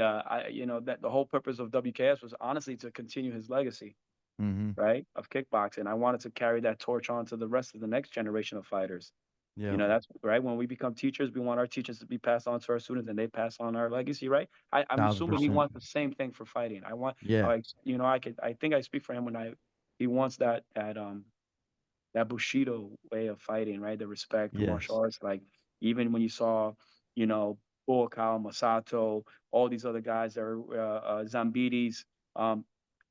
I, that the whole purpose of WKS was honestly to continue his legacy, Mm-hmm. right, of kickboxing. I wanted to carry that torch on to the rest of the next generation of fighters. Yep. That's right. When we become teachers, we want our teachers to be passed on to our students, and they pass on our legacy, right? I'm Thousand assuming he percent. wants the same thing for fighting. I want, Yeah. like, I think I speak for him when he wants that Bushido way of fighting, right? The respect, the martial Yes. arts. Like even when you saw, you know, Buakaw, Masato, all these other guys that are Zambides, um,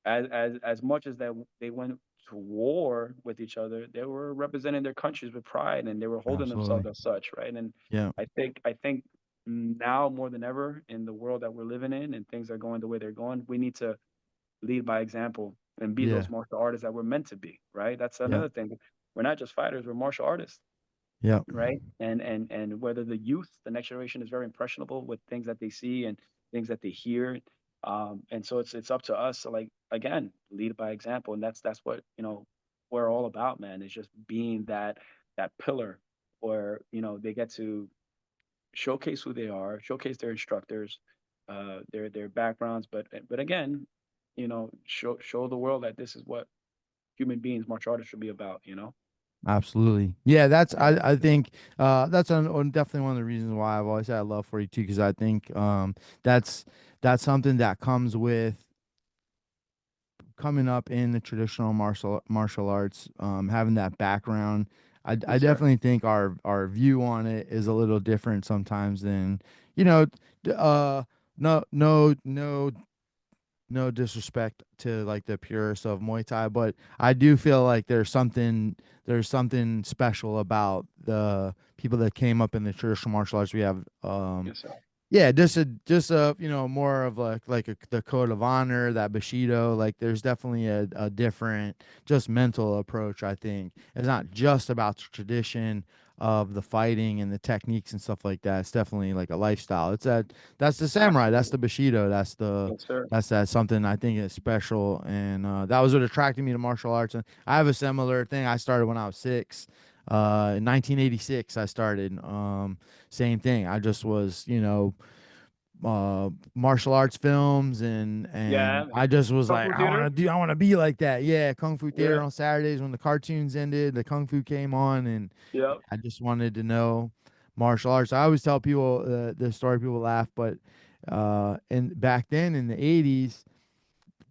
as much as that they went to war with each other, they were representing their countries with pride and they were holding themselves Absolutely. as such, right? And Yeah. I think now more than ever in the world that we're living in and things are going the way they're going, we need to lead by example. and be Yeah. those martial artists that we're meant to be, right? That's Yeah. another thing. We're not just fighters, we're martial artists, Yeah. right? And whether the youth, the next generation is very impressionable with things that they see and things that they hear. And so it's up to us to, like, again, lead by example. And that's what, we're all about, man, is just being that pillar where, they get to showcase who they are, showcase their instructors, their backgrounds, but again, show the world that this is what human beings, martial artists should be about. Absolutely. Yeah, I think that's definitely one of the reasons why I've always had a love for you too, because I think that's that's something that comes with coming up in the traditional martial arts, having that background. I Yes, sir. definitely think our view on it is a little different sometimes than, you know, no no disrespect to like the purists of Muay Thai, but I do feel like there's something special about the people that came up in the traditional martial arts. We have Yes, sir. yeah, just a more of the code of honor, that Bushido. Like there's definitely a different, just mental approach. I think it's not just about the tradition of the fighting and the techniques and stuff like that. It's definitely like a lifestyle. That's the samurai. That's Absolutely. the Bushido. Yes, sir. That's something I think is special, and that was what attracted me to martial arts. And I have a similar thing. I started when I was 6. In 1986, I started. Same thing. I just was, martial arts films, Yeah. and I just was Kung like, Fu Theater. I want to be like that. Yeah, Kung Fu Yeah. Theater on Saturdays when the cartoons ended, the Kung Fu came on, and Yep. I just wanted to know martial arts. I always tell people the story. People laugh, but and back then in the 80s,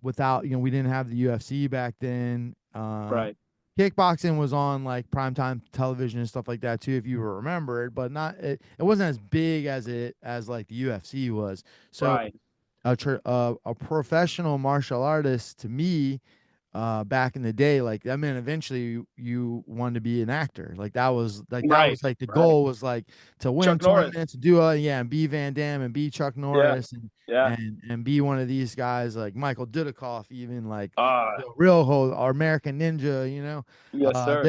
without, we didn't have the UFC back then. Right. Kickboxing was on like primetime television and stuff like that too, if you remember it, but not it wasn't as big as like the UFC was. So Right. a professional martial artist to me, back in the day, like that meant eventually you wanted to be an actor. Like that Right. was like the Right. goal, was like to win Chuck Norris. tournaments, do yeah, and be Van Damme and be Chuck Yeah. Norris, and Yeah. be one of these guys like Michael Dudikoff, even like Ah. real whole or American Ninja. Yes, sir.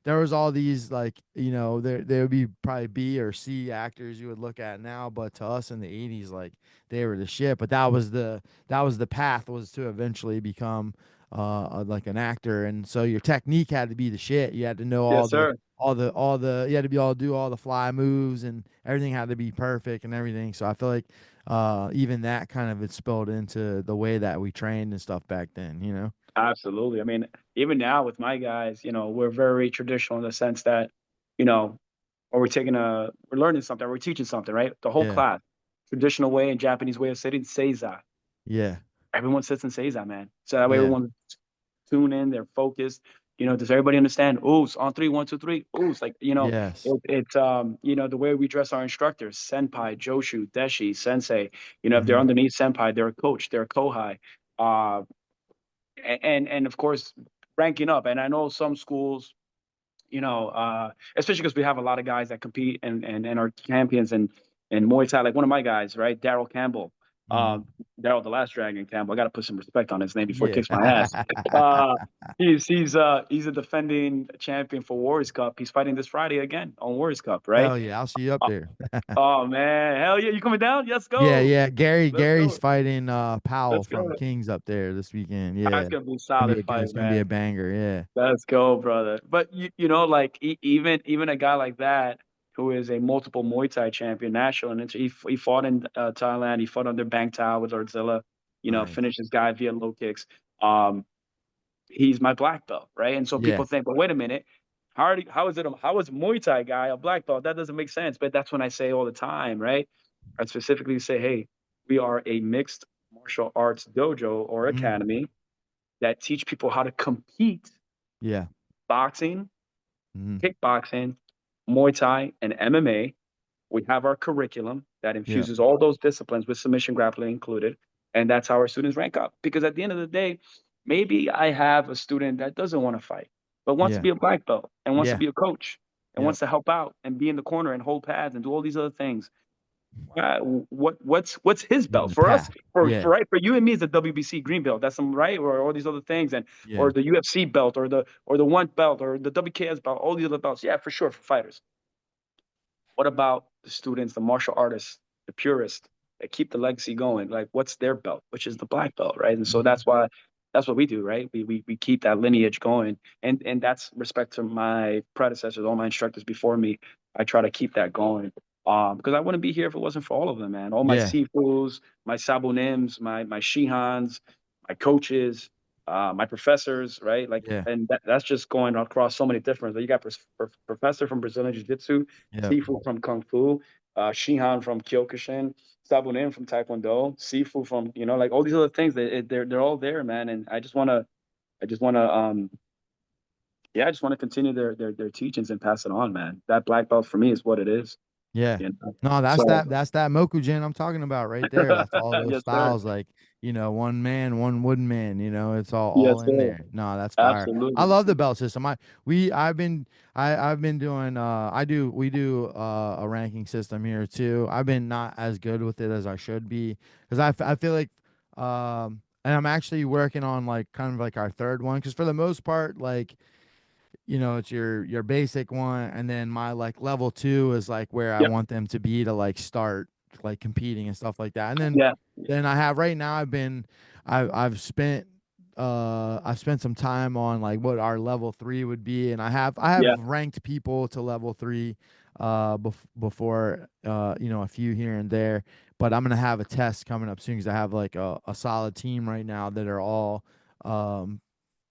There was all these, like, there would be probably B or C actors you would look at now, but to us in the 80s, like they were the shit. But that was the path, was to eventually become like an actor, and so your technique had to be the shit. You had to know Yes, sir. you had to be able to do all the fly moves, and everything had to be perfect and everything. So I feel like even that kind of it spilled into the way that we trained and stuff back then. Absolutely. I mean, even now with my guys, we're very traditional in the sense that, or we're learning something, or we're teaching something, right? The whole Yeah, class, traditional way and Japanese way of sitting, seiza. yeah, Everyone sits in seiza, man. So that way yeah, everyone tune in, they're focused. Does everybody understand? Oohs on three, 1, 2, 3. Oohs, like, yes, it's the way we dress our instructors, senpai, joshu, deshi, sensei. If they're hmm, underneath senpai, they're a coach, they're a kohai. Uh, and of course, ranking up. And I know some schools, especially because we have a lot of guys that compete and are champions in Muay Thai. Like one of my guys, right, Daryl Campbell, hmm, Daryl the Last Dragon Campbell. I got to put some respect on his name before he yeah. kicks my ass. Uh, he's a defending champion for Warriors Cup. He's fighting this Friday again on Warriors Cup, right? Hell yeah, I'll see you up Uh, there. oh man, hell yeah, you coming down? Let's Yeah, go, yeah. let's Gary's go, fighting Powell let's go. from Kings up there this weekend. That's Yeah. gonna be a solid It's fight, gonna be man. a banger. Yeah. Let's go, brother. But like even a guy like that who is a multiple Muay Thai champion, national, and he fought in Thailand. He fought under Bang Tao with Lerdsila. Nice. Finished his guy via low kicks. Um, he's my black belt, right? And so Yeah. people think, but wait a minute, how is a Muay Thai guy a black belt? That doesn't make sense. But that's when I say all the time, right? I specifically say, hey, we are a mixed martial arts dojo or Mhm. academy that teach people how to compete Yeah. boxing, Mhm. kickboxing, Muay Thai, and MMA. We have our curriculum that Yeah. infuses all those disciplines with submission grappling included. And that's how our students rank up. Because at the end of the day, maybe I have a student that doesn't want to fight, but wants to Yeah. be a black belt and wants to Yeah. be a coach and Yep. wants to help out and be in the corner and hold pads and do all these other things. What's his In belt the for us? path. For Yeah. right for you and me, it's a WBC green belt. That's some right, or all these other things, and Yeah. or the UFC belt, or the one belt, or the WKS belt, all these other belts. Yeah, for sure, for fighters. What about the students, the martial artists, the purists that keep the legacy going? Like, what's their belt, which is the black belt, right? And so that's why that's what we do, right? We keep that lineage going, and that's respect to my predecessors, all my instructors before me. I try to keep that going, because I wouldn't be here if it wasn't for all of them, man. All my Yeah. Sifus, my Sabunims, my Shihans, my coaches, my professors, right? Like, Yeah. and that's just going across so many different. You got professor from Brazilian Jiu Jitsu, Yeah. Sifu from Kung Fu, Shihan from Kyokushin, Sabunin from Taekwondo, Sifu from, like all these other things. They're all there, man. And I just wanna yeah, I just want to continue their teachings and pass it on, man. That black belt for me is what it is. Yeah. You know? No, that's So that Mokujin I'm talking about right there. That's all those yes, sir. styles, like, one man, one wooden man, it's all Yes, in sir. there. No, that's fire. I Absolutely. love the belt system. I've been doing we do a ranking system here too. I've been not as good with it as I should be, because I feel like and I'm actually working on like kind of like our third one, because for the most part, like, it's your basic one, and then my like level 2 is like where I Yep. want them to be to like start like competing and stuff like that. And Yeah. then I have right now I've spent some time on like what our level 3 would be, and I have Yeah. ranked people to level 3 before, a few here and there, but I'm gonna have a test coming up soon, because I have like a solid team right now that are all um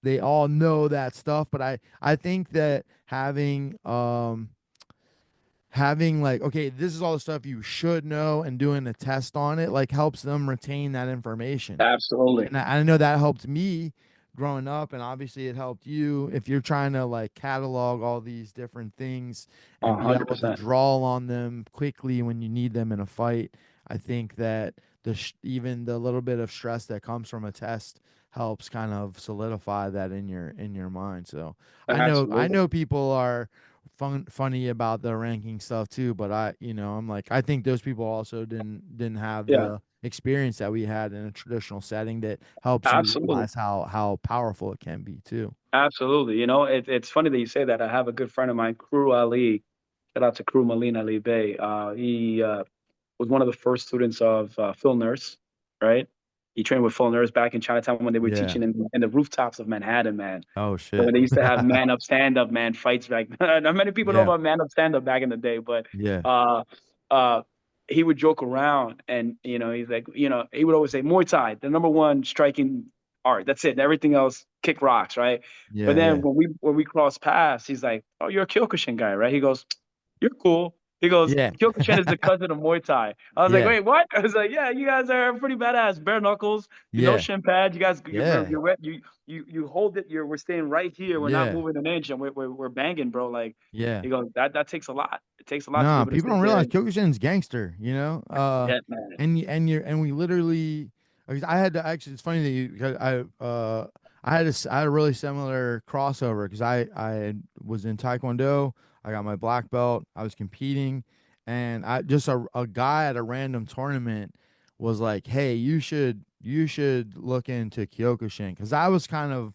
they all know that stuff. But I think that having like, okay, this is all the stuff you should know, and doing a test on it like helps them retain that information. Absolutely. And I know that helped me growing up, and obviously it helped you if you're trying to like catalog all these different things and be able to 100%. draw on them quickly when you need them in a fight. I think that even the little bit of stress that comes from a test helps kind of solidify that in your mind. So I Absolutely. know people are funny about the ranking stuff too, but I'm like, I think those people also didn't have Yeah. the experience that we had in a traditional setting that helps you Absolutely. realize how powerful it can be too. Absolutely. It's funny that you say that. I have a good friend of mine, Kru Ali. Shout out to Kru Malin Ali Bey. He was one of the first students of Phil Nurse, right? He trained with Phil Nurse back in Chinatown when they were Yeah. teaching in the rooftops of Manhattan, man. Oh When shit. they used to have man up, stand up, man fights back. Not many people know Yeah. about man up, stand up back in the day, but Yeah. uh, uh, he would joke around, and he's like, he would always say Muay Thai, the number one striking art. That's it. And everything else, kick rocks, right? But Yeah. then Yeah. when we cross paths, he's like, "Oh, you're a Kyokushin guy, right?" He goes, "You're cool." He goes, Yeah. "Kyokushin is the cousin of Muay Thai." I was like, Yeah. "Wait, what?" I was like, "Yeah, you guys are pretty badass. Bare knuckles, no Yeah. shin pads. You guys, Yeah. you hold it. We're staying right here. We're not Yeah. moving an inch, and we're banging, bro. Like." Yeah. He goes, that takes a lot. It takes a lot to be No, able to people sit don't there realize and Kyokushin's gangster. yeah, man. And we literally, because I had to actually, it's funny that you, because I had a really similar crossover, because I was in Taekwondo, I got my black belt, I was competing, and I just a guy at a random tournament was like, "Hey, you should look into Kyokushin," because I was kind of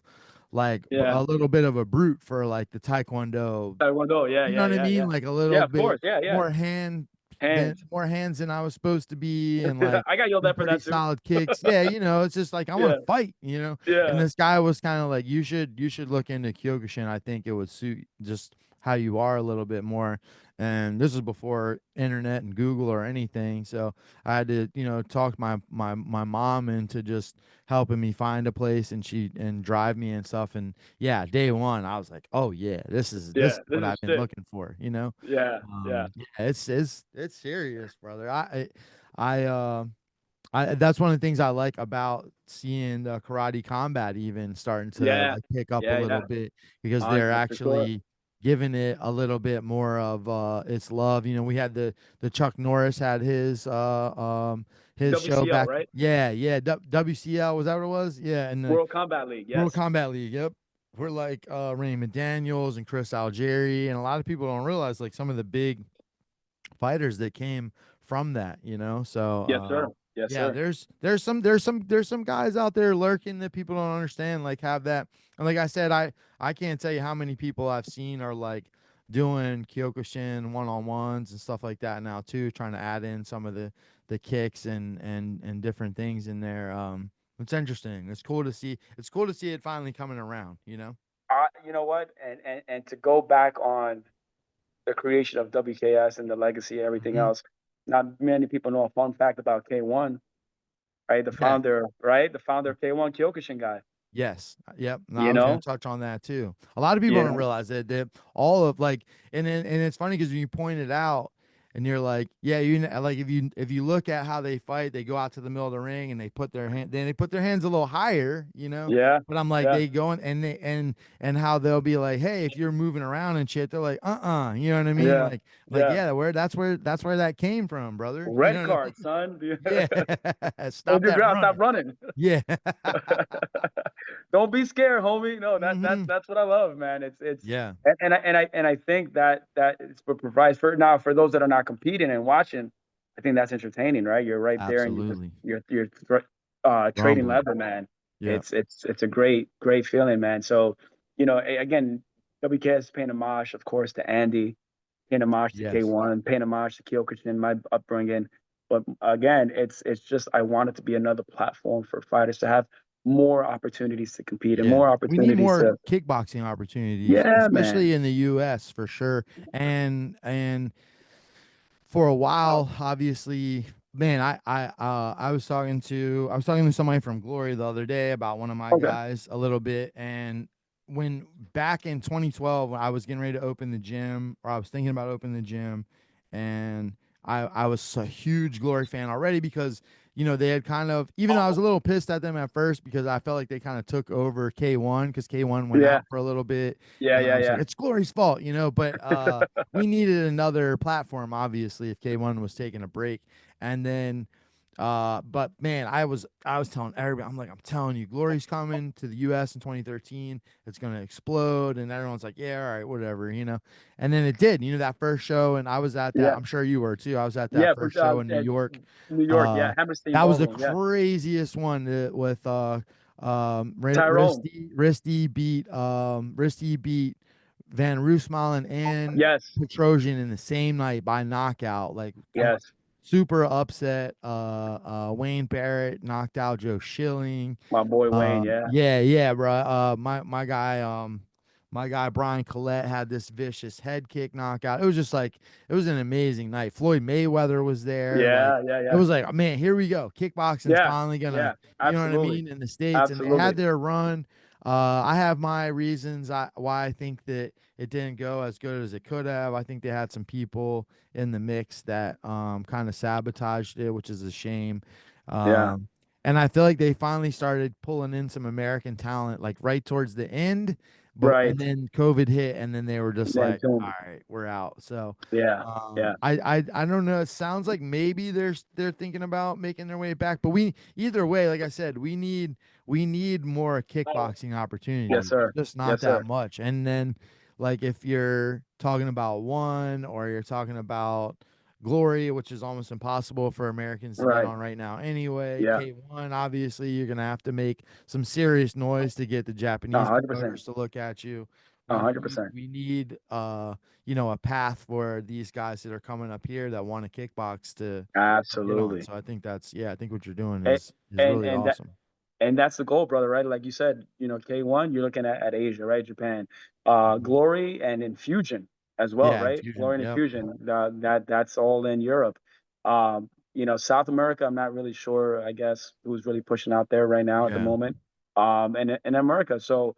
like Yeah. a little bit of a brute for like the Taekwondo. Taekwondo. Yeah, You know yeah, what I yeah, mean? yeah. Like a Yeah, little of course. bit Yeah, yeah. Hands. more hands than I was supposed to be, and like I got yelled some at for pretty that too. solid kicks. Yeah, it's just like I want Yeah, to fight. And yeah. this guy was kind of like, you should look into Kyokushin. I think it would suit just how you are a little bit more. And this is before internet and Google or anything, so I had to, talk my mom into just helping me find a place, and she and drive me and stuff. And yeah, day one, I was like, oh yeah, this Yeah, is this what is I've been shit. looking for. Yeah, yeah. Yeah, it's serious, brother. I that's one of the things I like about seeing the karate combat even starting to Yeah. like pick up a Yeah, little yeah. bit, because they're For sure. actually giving it a little bit more of its love. We had the Chuck Norris had his show WCL, back. right? Yeah, yeah. WCL, was that what it was? Yeah, and the World Combat League. World Yes. Combat League. Yep. We're like Raymond Daniels and Chris Algieri, and a lot of people don't realize like some of the big fighters that came from that, you know. So Yes, sir. Yes, yeah, sir. there's some guys out there lurking that people don't understand, like have that. And like I said, I can't tell you how many people I've seen are like doing Kyokushin one-on-ones and stuff like that now too, trying to add in some of the kicks and different things in there. It's interesting. It's cool to see. It's cool to see it finally coming around, you know? You know what? And to go back on the creation of WKS and the legacy and everything Mhm. else, not many people know a fun fact about K1, right? Yeah. The founder of K1, Kyokushin guy. Yes. Yep. No, I You was gonna know? touch on that too. A lot of people Yeah. don't realize that all of like, and it's funny because when you point it out, and you're like, yeah, like if you look at how they fight, they go out to the middle of the ring and they put their hands a little higher, you know. Yeah. But I'm like, Yeah. they go and how they'll be like, hey, if you're moving around and shit, they're like, you know what I mean? Yeah. Like Yeah. yeah, that's where that came from, brother. You Red know what I card, mean? son. Yeah. Hold Stop your that ground, stop running. running. Yeah. Don't be scared, homie. No, Hmm. that's what I love, man. It's Yeah. and I think that it's what provides for now for those that are not competing and watching. I think that's entertaining, right? You're right there and Absolutely. you're trading Rumbling. leather, man. Yeah. It's a great feeling, man. So, again, WKS is paying homage, of course, to Andy, paying homage to Yes. K1, paying homage to Kyokushin, my upbringing. But again, it's just I want it to be another platform for fighters to have more opportunities to compete and Yeah. more We need opportunities more to, kickboxing opportunities, yeah, man. especially in the US for sure. And for a while, obviously, man, I was talking to somebody from Glory the other day about one of my Okay. guys a little bit. And when back in 2012, when I was getting ready to open the gym, or I was thinking about opening the gym, and I was a huge Glory fan already because they had kind of, even though I was a little pissed at them at first because I felt like they kind of took over K1 because K1 went Yeah. out for a little bit, Yeah. and I Yeah. was like, Yeah. it's Glory's fault, but we needed another platform, obviously, if K1 was taking a break. And then but man, I was telling everybody, I'm telling you, Glory's coming to the US in 2013. It's gonna explode. And everyone's like, yeah, all right, whatever. And then it did, that first show, and I was at that, Yeah. I'm sure you were too. I was at that Yeah. For first show in New at York. New York. Uh Yeah. Hammerstein that was the Ballroom. Yeah. craziest one with Tyrone. Risty beat Van Roosmalen and Yes. Petrosian in the same night by knockout. Like Yes. super upset. Wayne Barrett knocked out Joe Schilling. My boy Wayne. Yeah. Yeah, bro. My guy Brian Collette had this vicious head kick knockout. It was just like it was an amazing night. Floyd Mayweather was there. Like Yeah. Yeah. it Yeah. was like, man, here we go. Kickboxing's Yeah. finally gonna, Yeah. you know what I Absolutely. mean, in the States, and they had Absolutely. their run. I have my reasons why I think that it didn't go as good as it could have. I think they had some people in the mix that kind of sabotaged it, which is a shame. Yeah. Um, and I feel like they finally started pulling in some American talent like right towards the end, but Right. and then COVID hit, and then they were just Then like, all too. right, we're out. So Yeah. Yeah. I don't know. It sounds like maybe they're thinking about making their way back, but we either way, like I said, we need more kickboxing Yes, opportunities. There's sir. just not Yes, that sir. much. And then like if you're talking about one or you're talking about Glory, which is almost impossible for Americans to get Right. on right now anyway. Yeah. K1, obviously, you're gonna have to make some serious noise to get the Japanese 100%. promoters to look at you. A We hundred need percent. we need a path for these guys that are coming up here that want to kickbox to get on. Absolutely. So I think what you're doing And is and really and awesome. and that's the goal, brother, right? Like you said, K1, you're looking at Asia, right? Japan, Mhm. Glory and Infusion as well, Yeah, right? Infusion. Glory and Yep. Infusion, that's all in Europe. South America, I'm not really sure, I guess, who's really pushing out there right now at the Yeah. moment. And in America. So,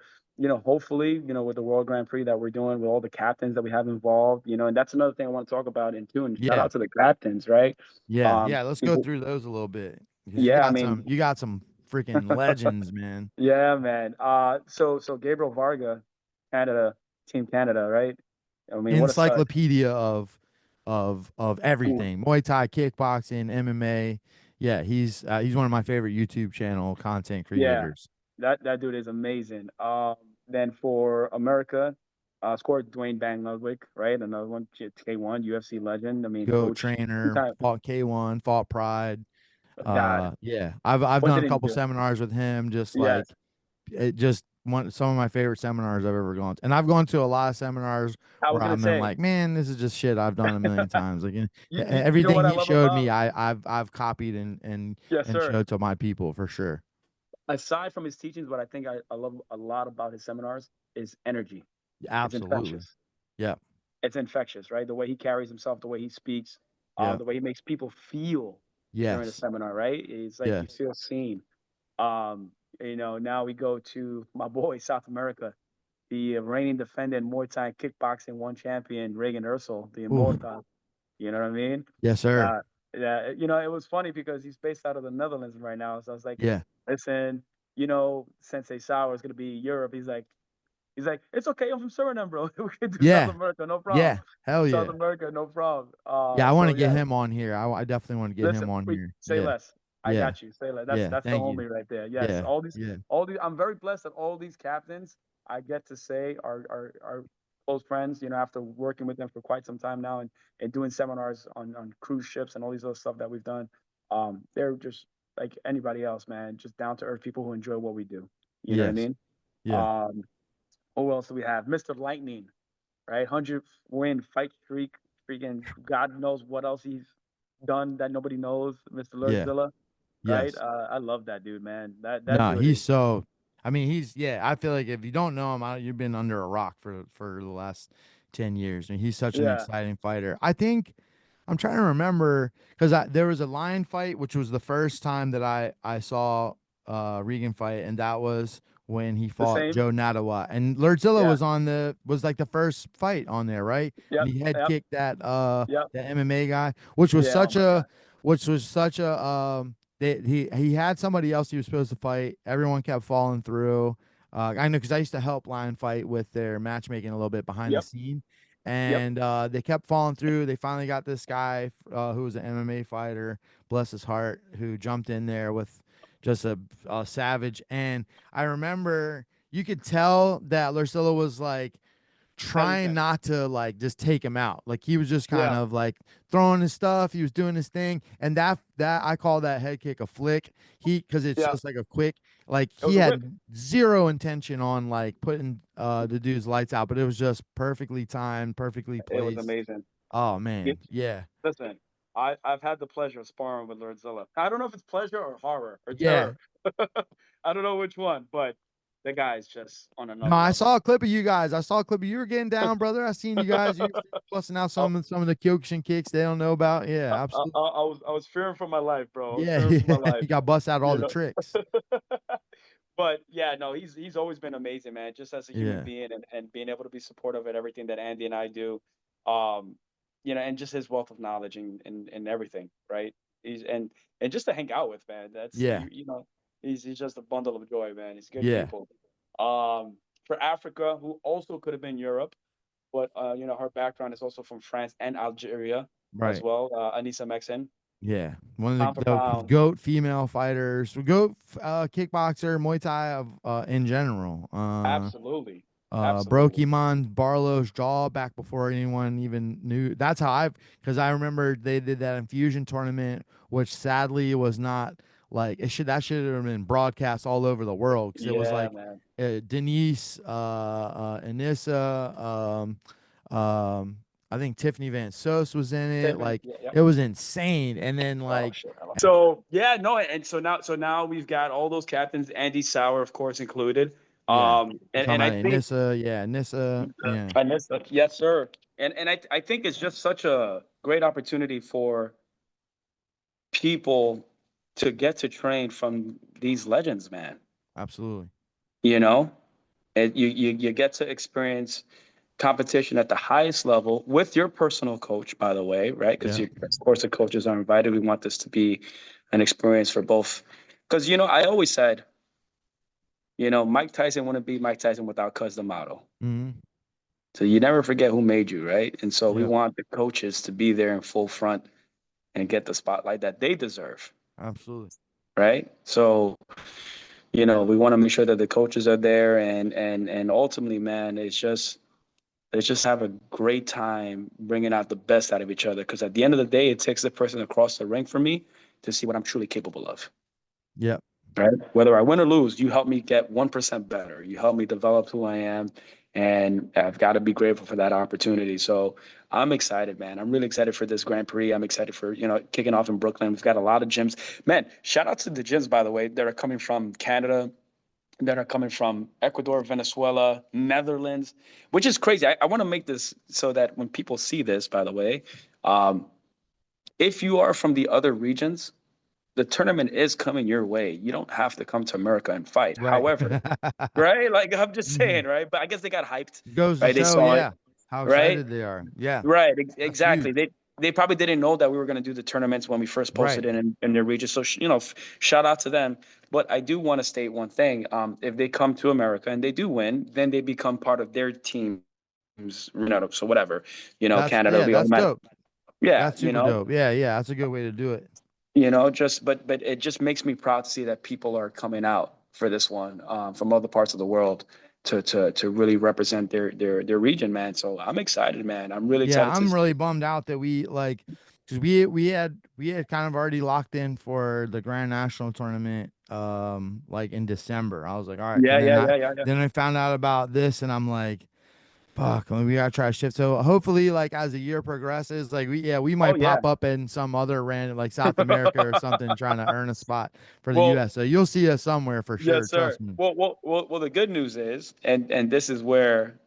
hopefully, with the World Grand Prix that we're doing, with all the captains that we have involved, and that's another thing I want to talk about in too. And shout Yeah. out to the captains, right? Yeah. Um, Yeah. Let's go through those a little bit because yeah, I mean, you got some freaking legends, man. yeah, man. So Gabriel Varga, Canada, Team Canada, right? I mean, what a stud. Encyclopedia of everything. Muay Thai, kickboxing, MMA. Yeah, he's one of my favorite YouTube channel content Yeah, creators. that dude is amazing. Then for America, Scored Duane Bang Ludwig, right? Another one, K1, UFC legend. I mean, Goat coach, trainer, two-time fought K1, fought Pride. God. Yeah, I've What done did a he couple do? seminars with him. Just Yes. like it, just one some of my favorite seminars I've ever gone to, and I've gone to a lot of seminars I was where gonna I've been say, like, man, this is just shit I've done a million times. Like you know everything what I he love showed me, about? I've copied and Yes, sir. showed to my people for sure. Aside from his teachings, what I think I love a lot about his seminars is energy. It's Absolutely. infectious. Yeah. It's infectious, right? The way he carries himself, the way he speaks, Yeah. the way he makes people feel during the Yes. seminar, right? It's like you Yes. feel seen. Um, now we go to my boy, South America, the reigning defendant Muay Thai kickboxing one champion, Regian Eersel, the Ooh. immortal. You know what I mean? Yes, sir. Yeah, it was funny because he's based out of the Netherlands right now. So I was like, Yeah. listen, Sensei Sauer is gonna be Europe. He's like, it's okay, I'm from Suriname, bro. We can do South Yeah. America, no problem. Yeah. Hell South yeah. America, no problem. Yeah. I want So to get yeah, him on here. I definitely want to get listen, him on wait, here. say Yeah. less. I Yeah. got you. Say less. That's Yeah. that's the Thank you. homie right there. Yes, Yeah. Yeah. all these. I'm very blessed that all these captains I get to say are close friends. After working with them for quite some time now and doing seminars on cruise ships and all these other stuff that we've done. They're just like anybody else, man. Just down to earth people who enjoy what we do. You know what I Yes. mean? Yeah. Um, who else do we have? Mr. Lightning, right? 100 win fight streak. Freaking God knows what else he's done that nobody knows. Mr. Yeah. Lerdsila, right? Yes. I love that dude, man. That No, dude he's is so. I mean, yeah. I feel like if you don't know him, you've been under a rock for the last 10 years. I mean, he's such an yeah, exciting fighter. I think I'm trying to remember because there was a lion fight, which was the first time that I saw Regan fight, and that was when he the fought same. Joe Nadawa, and Lerdzila Yeah. was like the first fight on there, right? And Yep. he head Yep. kicked that Yep. the MMA guy, which was Yeah. Oh such my God. a he had somebody else he was supposed to fight. Everyone kept falling through. I know because I used to help Lion Fight with their matchmaking a little bit behind the Yep. scene, Yep. and they kept falling through. They finally got this guy who was an MMA fighter, bless his heart, who jumped in there with just a savage. And I remember you could tell that Lerdsila was like trying Hesitant. not to like just take him out. Like he was just kind Yeah. of like throwing his stuff. He was doing his thing, and that I call that head kick a flick. Because it's Yeah. just like a quick. Like It he was a whip. had zero intention on like putting the dude's lights out, but it was just perfectly timed, perfectly It was placed. amazing. Oh man, It's, yeah, listen, I've had the pleasure of sparring with Lerdsila. I don't know if it's pleasure or horror or yeah. terror. I don't know which one, but the guy's just on No, another I level. saw a clip of you guys. I saw a clip of you were getting down, brother. I seen you guys. You were busting out I, some of the Kyokushin kicks they don't know about. Yeah, absolutely. I was fearing for my life, bro. I was Yeah, fearing for my yeah. life. He got bust out all You the know. tricks. But yeah, no, he's always been amazing, man. Just as a human Yeah. being and being able to be supportive at everything that Andy and I do, um, and just his wealth of knowledge and everything, right? And just to hang out with, man. That's Yeah. he's just a bundle of joy, man. He's good Yeah. people. For Africa, who also could have been Europe, but her background is also from France and Algeria as Right. well. Anissa Meksen, Yeah. One of pound for the pound, goat female fighters, goat kickboxer, Muay Thai of in general. absolutely, Broke absolutely, Iman Barlow's jaw back before anyone even knew. That's how because I remember they did that infusion tournament, which sadly was not like that should have been broadcast all over the world because it was yeah, like man. Denise, Anissa, I think Tiffany Van Sos was in it. Tiffany, Like yeah, yeah. it was insane. And then Oh like shit. So yeah, no, and so now we've got all those captains, Andy Sauer, of course, included. yeah, we're And talking I about think Anissa, yeah, Anissa, yeah, I missed that. Yes, sir. And I think it's just such a great opportunity for people to get to train from these legends, man. absolutely. You know, and you get to experience competition at the highest level with your personal coach, by the way, right? Because Yeah. of course the coaches are invited. We want this to be an experience for both. Because I always said, Mike Tyson wouldn't be Mike Tyson without Cus D'Amato. Mm-hmm. So you never forget who made you, right? And so we Yep. want the coaches to be there in full front and get the spotlight that they deserve, Absolutely. right? So we want to make sure that the coaches are there, and ultimately, man, it's just Let's just have a great time bringing out the best out of each other. Because at the end of the day, it takes the person across the ring for me to see what I'm truly capable of. Yep. Right? Whether I win or lose, you help me get 1% better. You help me develop who I am. And I've got to be grateful for that opportunity. So I'm excited, man. I'm really excited for this Grand Prix. I'm excited for, kicking off in Brooklyn. We've got a lot of gyms. Man, shout out to the gyms, by the way, that are coming from Canada, that are coming from Ecuador, Venezuela, Netherlands, which is crazy. I want to make this so that when people see this, by the way, if you are from the other regions, the tournament is coming your way. You don't have to come to America and fight. Right. However, right? Like I'm just Mhm. saying, right? But I guess they got hyped, Goes to right? They show, saw it, yeah, how right? excited they are. Yeah, Right, that's exactly. huge. They probably didn't know that we were going to do the tournaments when we first Right. posted in their region. So shout out to them. But I do want to state one thing: if they come to America and they do win, then they become part of their teams. So whatever, Canada will be That's automatic. dope. Yeah, That's super dope. Yeah, yeah, that's a good way to do it. but it just makes me proud to see that people are coming out for this one from other parts of the world to really represent their region, man. So I'm excited, man. I'm really Yeah, excited to. I'm really bummed out that we like, because we had kind of already locked in for the Grand National tournament, like in December. I was like, all right, Yeah, and yeah, yeah, yeah, yeah. then I found out about this, and I'm like, fuck, we gotta try to shift. So hopefully, like as the year progresses, like we Oh might yeah. pop up in some other random like South America or something, trying to earn a spot for the Well, U.S. So you'll see us somewhere for sure. yes, sir. Trust me. Well. The good news is, and this is where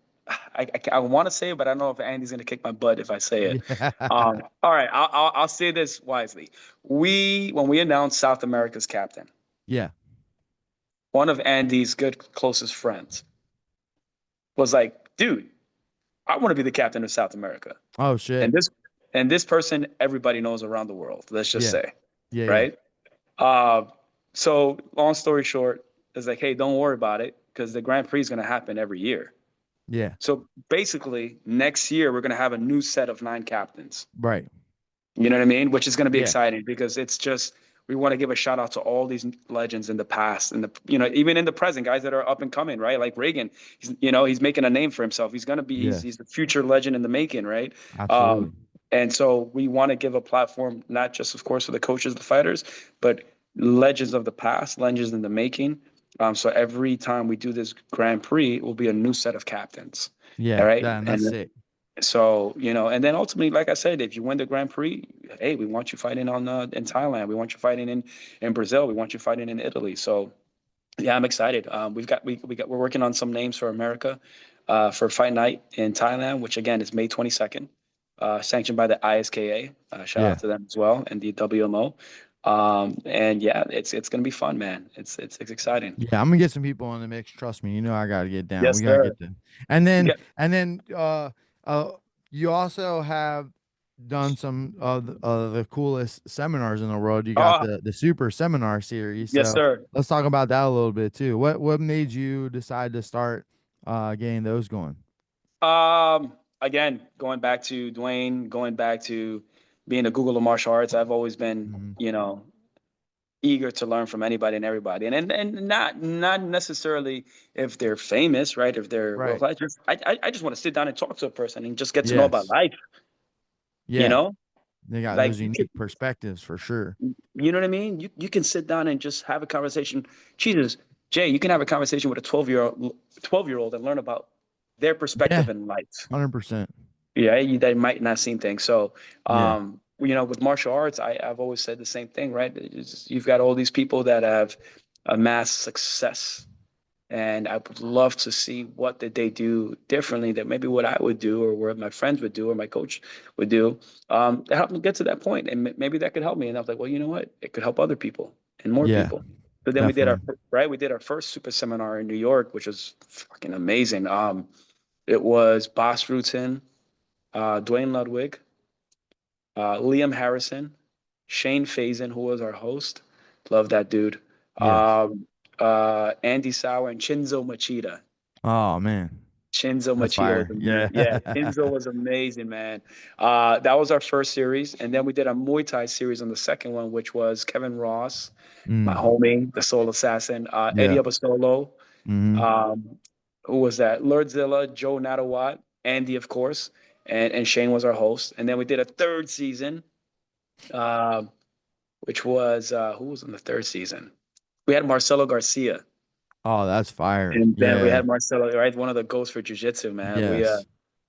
I want to say it, but I don't know if Andy's gonna kick my butt if I say it. Yeah, All right, I'll say this wisely. When we announced South America's captain, yeah, one of Andy's good closest friends was like, "Dude, I want to be the captain of South America." oh shit, And this person everybody knows around the world. Let's just yeah, say, yeah, yeah, right? Uh, so long story short, it's like, hey, don't worry about it because the Grand Prix is going to happen every year. yeah, So basically, next year we're going to have a new set of 9 captains. right, You know what I mean? Which is going to be yeah, exciting because it's just we want to give a shout out to all these legends in the past and even in the present, guys that are up and coming, right? Like Reagan, he's making a name for himself. He's going to be he's yes, the future legend in the making, right? absolutely, Um, and so we want to give a platform not just, of course, for the coaches, the fighters, but legends of the past, legends in the making. So every time we do this Grand Prix, it will be a new set of captains. All yeah, right. that's sick. So, and then ultimately, like I said, if you win the Grand Prix, hey, we want you fighting in Thailand. We want you fighting in Brazil. We want you fighting in Italy. So, yeah, I'm excited. We're working on some names for America, for Fight Night in Thailand, which again is May 22nd, sanctioned by the ISKA. Shout out Yeah, to them as well and the WMO. And yeah, it's gonna be fun, man. It's exciting. yeah, I'm gonna get some people in the mix. Trust me, I gotta get down. Yes, We gotta sir. get them, and then Yeah. uh, you also have done some of the coolest seminars in the world. You got Oh, the super seminar series. yes, So sir. let's talk about that a little bit too. What made you decide to start getting those going? Again, going back to Duane, going back to being a Google of martial arts, I've always been, Hmm. eager to learn from anybody and everybody, and not necessarily if they're famous, right? If they're well, Right. I just want to sit down and talk to a person and just get to know about Yes. life, you Yeah. know, They got like those unique perspectives for sure. you know what I mean? You can sit down and just have a conversation. Jesus, Jay, you can have a conversation with a 12-year old and learn about their Yeah. perspective in life. 100%. Yeah, they might not seen things. So, Yeah. with martial arts, I've always said the same thing, right? You've got all these people that have amassed success, and I would love to see what did they do differently that maybe what I would do, or what my friends would do, or my coach would do, to help them get to that point, and maybe that could help me. And I was like, well, you know what? It could help other people and more Yeah. people. So then Definitely. we did our first super seminar in New York, which was fucking amazing. It was Boss Rutan, Duane Ludwig, Liam Harrison, Shane Faison, who was our host. Love that dude. Yes. Andy Sauer and Chinzo Machida. Oh man. Chinzo That's Machida was fire. amazing. Yeah. Yeah, Chinzo was amazing, man. That was our first series. And then we did a Muay Thai series on the second one, which was Kevin Ross, my Mm. homie, the Soul Assassin, Eddie Yeah. Abasolo, Hmm. um, who was that? Lerdzila, Joe Nadawat. Andy, of course, and Shane was our host. And then we did a third season, uh, which was who was in the third season? We had Marcelo Garcia, Oh, that's fire. and then we Yeah. had Marcelo, right? One of the ghosts for jiu-jitsu, man. Yes.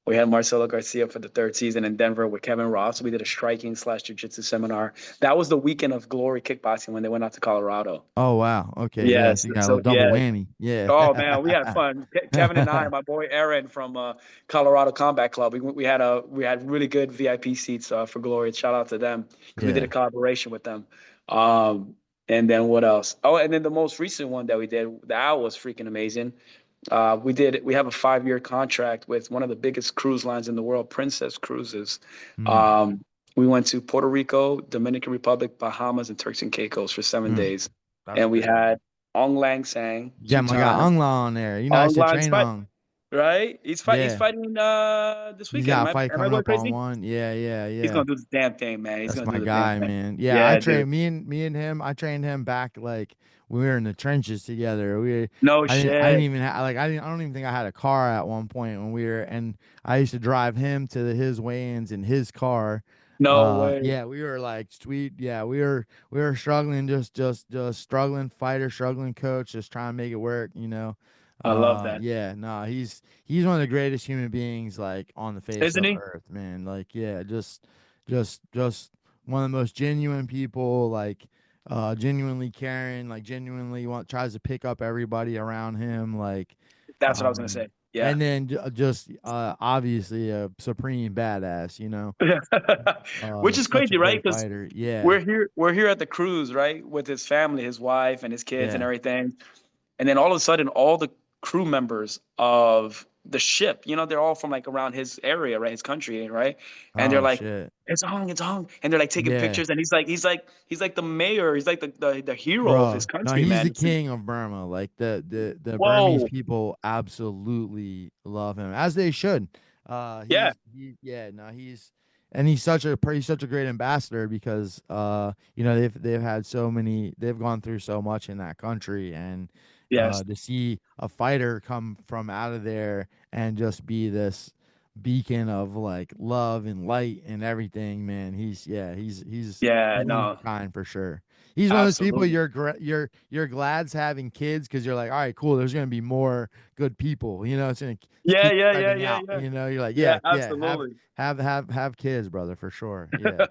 We had Marcelo Garcia for the third season in Denver with Kevin Ross. We did a striking / jiu-jitsu seminar. That was the weekend of Glory Kickboxing when they went out to Colorado. Oh, wow. Okay. Yes. Yes. You got a little So double yeah. whammy. Yeah. Oh man, we had fun. Kevin and I, my boy Aaron from Colorado Combat Club. We had really good VIP seats for Glory. Shout out to them because we did a Yeah. collaboration with them. And then what else? Oh, and then the most recent one that we did, that was freaking amazing. We have a 5-year contract with one of the biggest cruise lines in the world, Princess Cruises. Mm. We went to Puerto Rico, Dominican Republic, Bahamas, and Turks and Caicos for 7 Mm. days. That's And we crazy. had Ong Lang Sang, Yeah, my guy 2 times. Ungla on there. You know, I Ong used to Lang's train fight, on. right? He's Yeah. fighting this He's weekend. got a fight Am I coming going up on crazy? one. Yeah, yeah, He's yeah. gonna do the damn thing, man. He's That's gonna my do the damn guy, thing. man. Yeah, I Yeah, dude. trained me and him. I trained him back like when we were in the trenches together. No I didn't shit. even have like I don't even think I had a car at one point when we were and I used to drive him to his weigh-ins in his car. No way. Yeah, we were like sweet. Yeah, we were struggling, just struggling fighter, struggling coach, just trying to make it work. You know. I love that. Yeah, no, he's one of the greatest human beings like on the face Isn't of he? earth, man. Like, yeah, just one of the most genuine people, like genuinely caring, like genuinely tries to pick up everybody around him, like That's what I was gonna um say. Yeah. and then just obviously a supreme badass, you know. Which is Such a crazy, right? great Because fighter. Yeah. we're here at the cruise, right, with his family, his wife, and his kids, and Yeah. everything. And then all of a sudden, all the crew members of the ship, they're all from like around his area, right, his country, right? And they're Oh like, shit. it's Hong, and they're like taking Yeah. pictures, and he's like the mayor, he's like the hero of his Bro, no, country, he's man. the king of Burma. Like the Burmese Whoa, people absolutely love him, as they should. yeah, Yeah, no, he's such a great ambassador because you know, they've had they've gone through so much in that country, and yes, to see a fighter come from out of there and just be this beacon of like love and light and everything, man. yeah, He's one of no, a kind for sure. He's one of those people absolutely, you're glad's having kids because you're like, all right, cool. There's gonna be more good people. You know, it's gonna yeah, keep yeah, yeah, spreading yeah, out. yeah, You know, you're like, yeah, yeah, absolutely. have kids, brother, for sure. Yeah.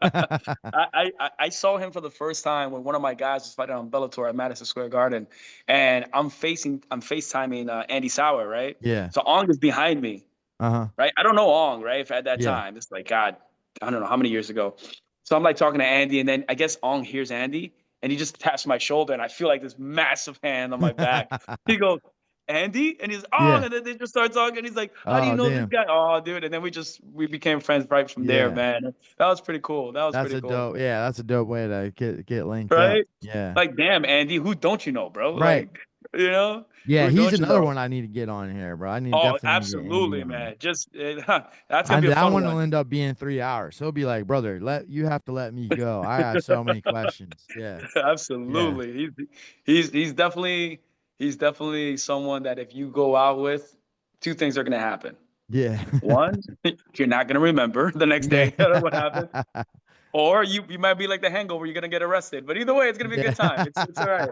I saw him for the first time when one of my guys was fighting on Bellator at Madison Square Garden, and I'm FaceTiming Andy Sauer, right? Yeah. So Ong is behind me, Uh-huh. right? I don't know Ong, right? If at that Yeah. time, it's like God, I don't know how many years ago. So I'm like talking to Andy, and then I guess Ong hears Andy, and he just taps my shoulder, and I feel like this massive hand on my back. He goes, Andy, and he's Ong, Yeah. and then they just start talking. He's like, how do you Oh, know this damn. guy? Oh, dude, and then we became friends right from there, Yeah. man. That was pretty cool. That was That's pretty a cool, dope. Yeah, that's a dope way to get linked up. right? Yeah. Like, damn, Andy, who don't you know, bro? Right. Like, you know, Yeah, who he's don't you another know? one I need to get on here, bro. I need Oh, definitely need to get Andy absolutely, on. man. Just that's gonna be a That fun one will one. end up being 3 hours. He'll be like, brother, you have to let me go. I have so many questions. Yeah. Yeah. Absolutely. He's definitely someone that if you go out with, two things are gonna happen. Yeah. One, you're not gonna remember the next Yeah. day what happened. Or you might be like the hangover, you're gonna get arrested. But either way, it's gonna be a Yeah. good time. It's all right.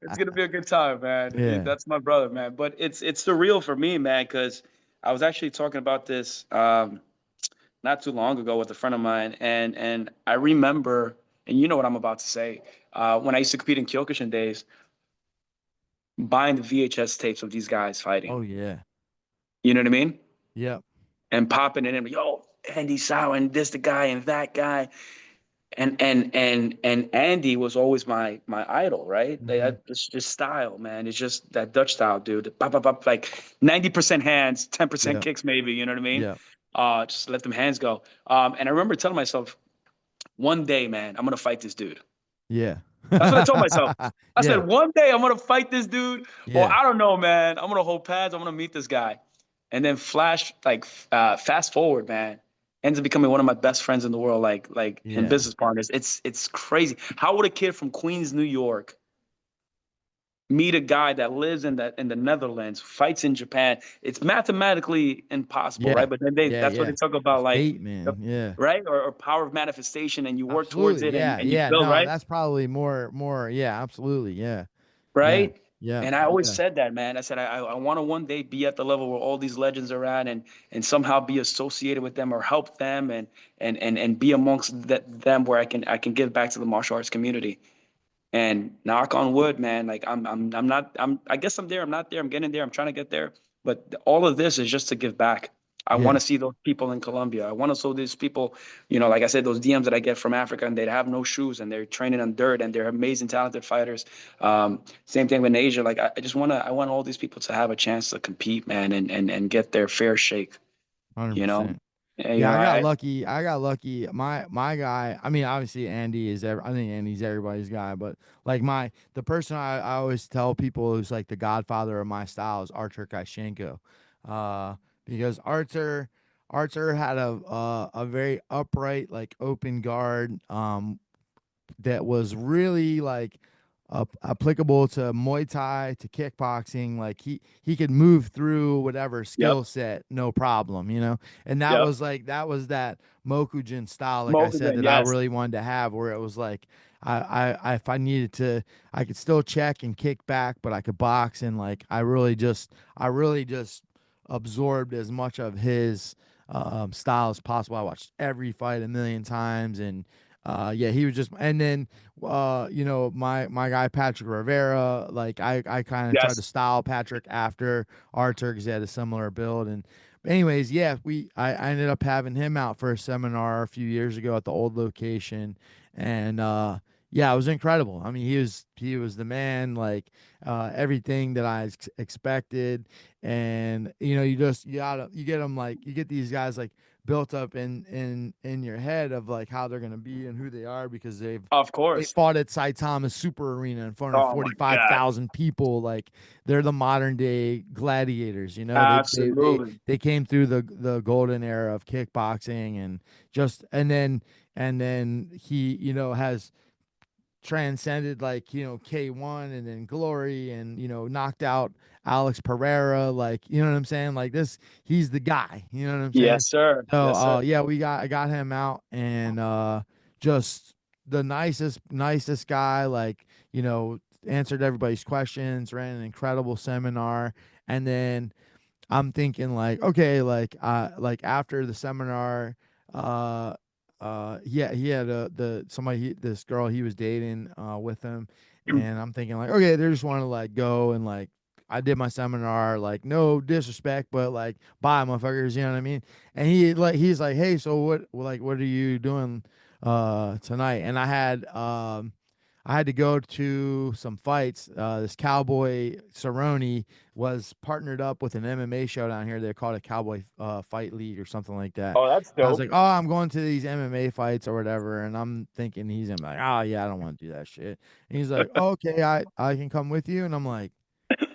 It's gonna be a good time, man. Yeah. That's my brother, man. But it's surreal for me, man, because I was actually talking about this not too long ago with a friend of mine, and I remember, and you know what I'm about to say, when I used to compete in Kyokushin days, buying the VHS tapes of these guys fighting. Oh yeah. You know what I mean? Yep. And popping it in, yo, Andy Sauer and this the guy and that guy. And Andy was always my idol, right? Hmm. It's just style, man. It's just that Dutch style, dude. Bop, bop, bop, like 90% hands, 10% Yep. kicks, maybe. You know what I mean? Yep. Just let them hands go. And I remember telling myself, one day, man, I'm gonna fight this dude. Yeah. That's what I told myself. I Yeah. said, one day I'm gonna fight this dude, or Yeah. I don't know, man. I'm gonna hold pads. I'm gonna meet this guy, and then fast forward, man. Ends up becoming one of my best friends in the world, like and Yeah. business partners. It's crazy. How would a kid from Queens, New York, meet a guy that lives in the Netherlands, fights in Japan. It's mathematically impossible, Yeah. right? But then that's what Yeah. they talk about, like Fate, man. Yeah. right, or power of manifestation, and you work towards Absolutely. it, Yeah. and you Yeah. build, No, right, that's probably more. Yeah. Absolutely. Yeah. Yeah. right. Yeah. And I always Yeah. said that, man. I said I want to one day be at the level where all these legends are at, and somehow be associated with them or help them, and be amongst them where I can give back to the martial arts community. And knock on wood, man, like I'm not, I guess I'm there. I'm not there. I'm getting there. I'm trying to get there. But all of this is just to give back. I want Yeah. to see those people in Colombia. I want to show these people, like I said, those DMs that I get from Africa, and they have no shoes, and they're training on dirt, and they're amazing, talented fighters. Same thing with Asia. Like I want all these people to have a chance to compete, man, and get their fair shake. You know, 100%. and, Yeah, I got I lucky. I got lucky. My guy. I mean, obviously Andy is. I think Andy's everybody's guy. But like the person I always tell people who's like the godfather of my style is Artur Kashenko, because Artur had a very upright, like open guard. That was really like applicable to Muay Thai, to kickboxing. Like he could move through whatever Yep, skill set, no problem, you know. And yep. that was that Mokujin style, like I said, Mokugan, that I yes, really wanted to have, where it was like if I needed to, I could still check and kick back, but I could box, and like I really just absorbed as much of his style as possible. I watched every fight a million times, and yeah, he was just, and then my guy Patrick Rivera, like I kind of tried to yes. style Patrick after Artur because he had a similar build. And anyways, yeah, I ended up having him out for a seminar a few years ago at the old location, and yeah, it was incredible. I mean, he was the man, like everything that I expected. And you get them, like you get these guys like built up in your head of like how they're gonna be and who they are, because Of they course. fought at Saitama Super Arena in front of Oh my God. 45,000 people. Like they're the modern day gladiators. You know, Absolutely. they came through the golden era of kickboxing, and just and then he has transcended, like K1, and then Glory, and knocked out Alex Pereira, like what I'm saying, like this, he's the guy, you know what I'm saying. Yes, sir. So Yes, sir. yeah, I got him out, and just the nicest guy, like answered everybody's questions, ran an incredible seminar. And then I'm thinking like, okay, like after the seminar, uh yeah, he had this girl he was dating with him. And I'm thinking like, okay, they just want to like go and like, I did my seminar, like no disrespect, but like bye motherfuckers, you know what I mean. And he's like, hey, so what are you doing tonight? And I had to go to some fights. This Cowboy Cerrone was partnered up with an MMA show down here. They're called a Cowboy Fight League or something like that. Oh, that's I was dope. like, oh, I'm going to these MMA fights or whatever. And I'm thinking he's gonna be like, oh, yeah, I don't want to do that shit. And he's like, oh, okay, I can come with you. And I'm like,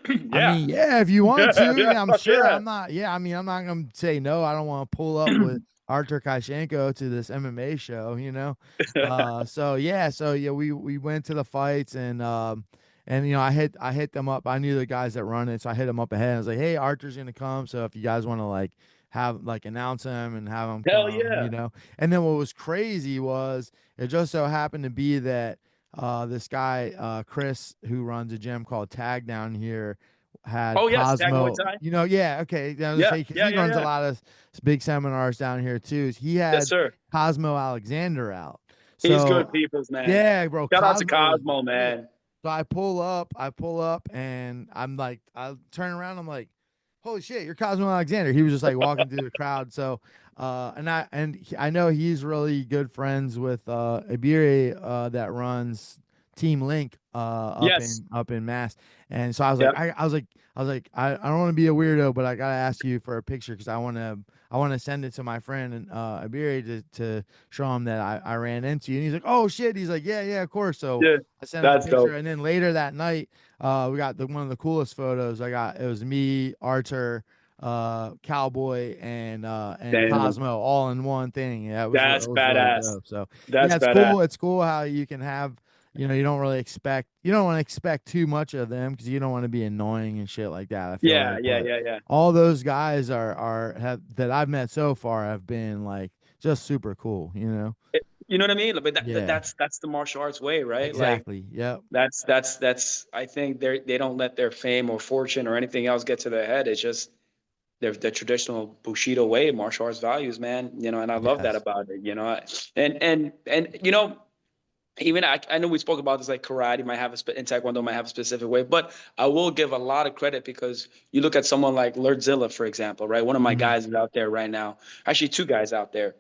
I Yeah. mean, yeah, if you want Yeah. to, Yeah. yeah, I'm Fuck sure. yeah. I'm not, yeah, I mean, I'm not gonna say no. I don't want to pull up with Artur Kashenko to this MMA show, you know. So yeah, we went to the fights, and I hit them up. I knew the guys that run it, so I hit them up ahead. I was like, hey, Artur's gonna come, so if you guys want to like have like announce him and have him Hell come, yeah. And then what was crazy was it just so happened to be that this guy Chris, who runs a gym called Tag down here, had Oh yes, tag Muay Cosmo. Thai. Yeah, okay. I was Yeah. say because Yeah. he Yeah. runs a Yeah. lot of big seminars down here too. He Yes, had sir. Cosmo Alexander out. He's So good people's man. yeah, bro, Shout out to Cosmo was Cosmo, lit. man. So I pull up, and I'm like, I turn around, I'm like, holy shit, you're Cosmo Alexander. He was just like walking through the crowd. So, I know he's really good friends with Ibiri, that runs Team Link Yes. up in Mass. And so I was like, Yep. I don't want to be a weirdo, but I gotta ask you for a picture because I want to send it to my friend and Ibiri to show him that I ran into you. And he's like, oh shit. He's like, yeah, of course. So Yeah. I sent him the That's picture, dope. and then later that night, we got one of the coolest photos I got. It was me, Artur, Cowboy, and Damn. Cosmo all in one thing. Yeah, it That's was really badass. dope. So That's yeah, badass. it's cool how you can have you know, you don't really expect, you don't want to expect too much of them because you don't want to be annoying and shit like that. I feel Yeah, like, yeah, but yeah, yeah. all those guys are have that I've met so far have been like just super cool, you know? You know what I mean? But Yeah, that's the martial arts way, right? Like exactly. Yep. that's I think they don't let their fame or fortune or anything else get to their head. It's just the traditional Bushido way, martial arts values, man. You know, and I love that Yes. about it. You know, and you know, even I know we spoke about this like karate might have in taekwondo might have a specific way, but I will give a lot of credit because you look at someone like Lerdzila, for example, right? One of my Mhm. guys is out there right now. Actually, two guys out there.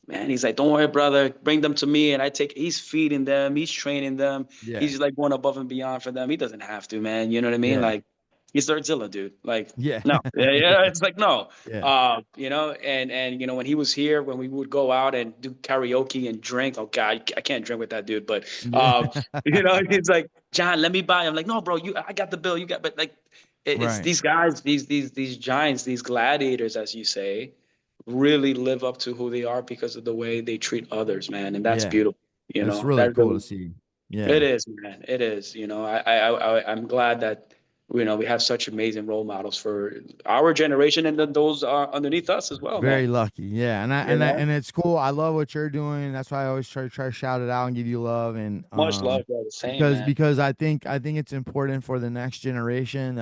Man, he's like, don't worry, brother, bring them to me, and he's feeding them, he's training them, Yeah. he's like going above and beyond for them. He doesn't have to, man. You know what I mean? Yeah. Like, he's Lerdzila, dude. Like, Yeah. no, yeah, yeah, it's like no. Yeah. You know, and you know, when he was here, when we would go out and do karaoke and drink, oh God, I can't drink with that dude. But Yeah. you know, he's like, John, let me buy. I'm like, no, bro, I got the bill, you got, but like, it's Right. these guys, these giants, these gladiators, as you say, really live up to who they are because of the way they treat others, man, and that's Yeah. beautiful. You It's know, really that cool to really see. it Yeah. is, man. It is. You know, I'm glad that you know we have such amazing role models for our generation and then those underneath us as well, man. Very lucky. Yeah. You know, And it's cool. I love what you're doing. That's why I always try to shout it out and give you love. And much love, brother. Same, because man. I think it's important for the next generation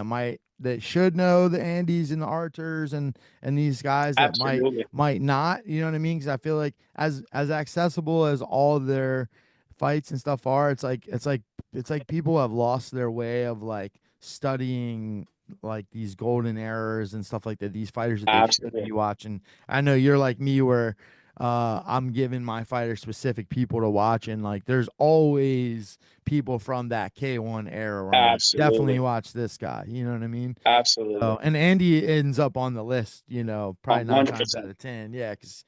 that should know the Andys and the Arturs and these guys that Absolutely, might not, you know what I mean? Because I feel like as accessible as all their fights and stuff are, it's like people have lost their way of like studying like these golden errors and stuff like that. These fighters that they should absolutely, be watching. I know you're like me where I'm giving my fighters specific people to watch, and like there's always people from that K1 era where I'm like, definitely absolutely, watch this guy. You know what I mean? absolutely, Oh, and Andy ends up on the list, you know, probably nine hundred times out percent. of ten. Yeah, because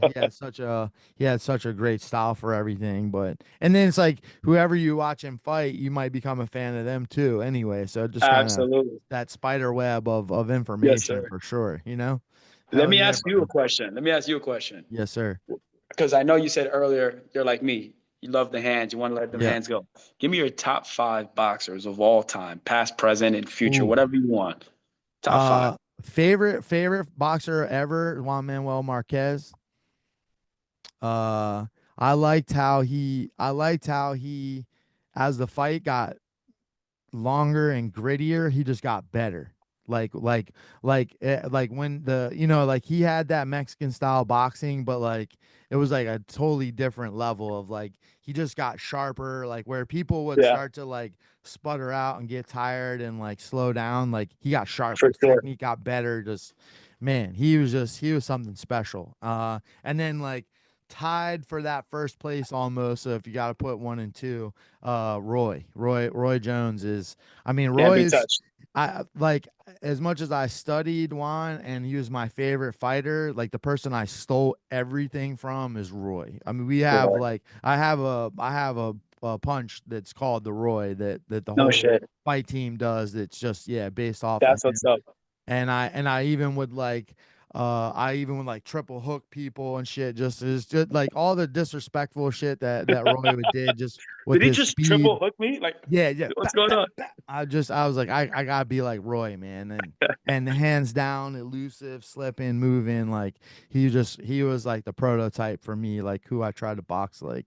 he had such a great style for everything. But and then it's like whoever you watch him fight, you might become a fan of them too. Anyway, so just kind of Absolutely, that spider web of yes, information sir. for sure. You know? Let Hell me yeah, ask you a brother. question. Let me ask you a question. Yes, sir. Because I know you said earlier you're like me. You love the hands. You want to let them Yeah. hands go. Give me your top five boxers of all time, past, present, and future, Ooh. whatever you want. Top five. Favorite boxer ever, Juan Manuel Marquez. Uh, I liked how he, as the fight got longer and grittier, he just got better. Like when the you know like he had that Mexican style boxing, but like it was like a totally different level of like he just got sharper. Like where people would Yeah, start to like sputter out and get tired and like slow down, like he got sharper. for His sure. technique got better. Just man, he was something special. And then like tied for that first place almost. So if you got to put one and two, Roy Jones is. I mean, Can't Roy be is. touched. I like as much as I studied Juan and he was my favorite fighter. Like the person I stole everything from is Roy. I mean, we have Boy. like I have a punch that's called the Roy that the No whole shit. fight team does. That's just yeah based off of That's him what's up. and I even would like triple hook people and shit just like all the disrespectful shit that Roy would did just with Did he his just triple speed. hook me? Like, Yeah, yeah. what's going on? I was like I gotta be like Roy, man. And hands down, elusive, slipping, moving, like he was like the prototype for me, like who I tried to box like.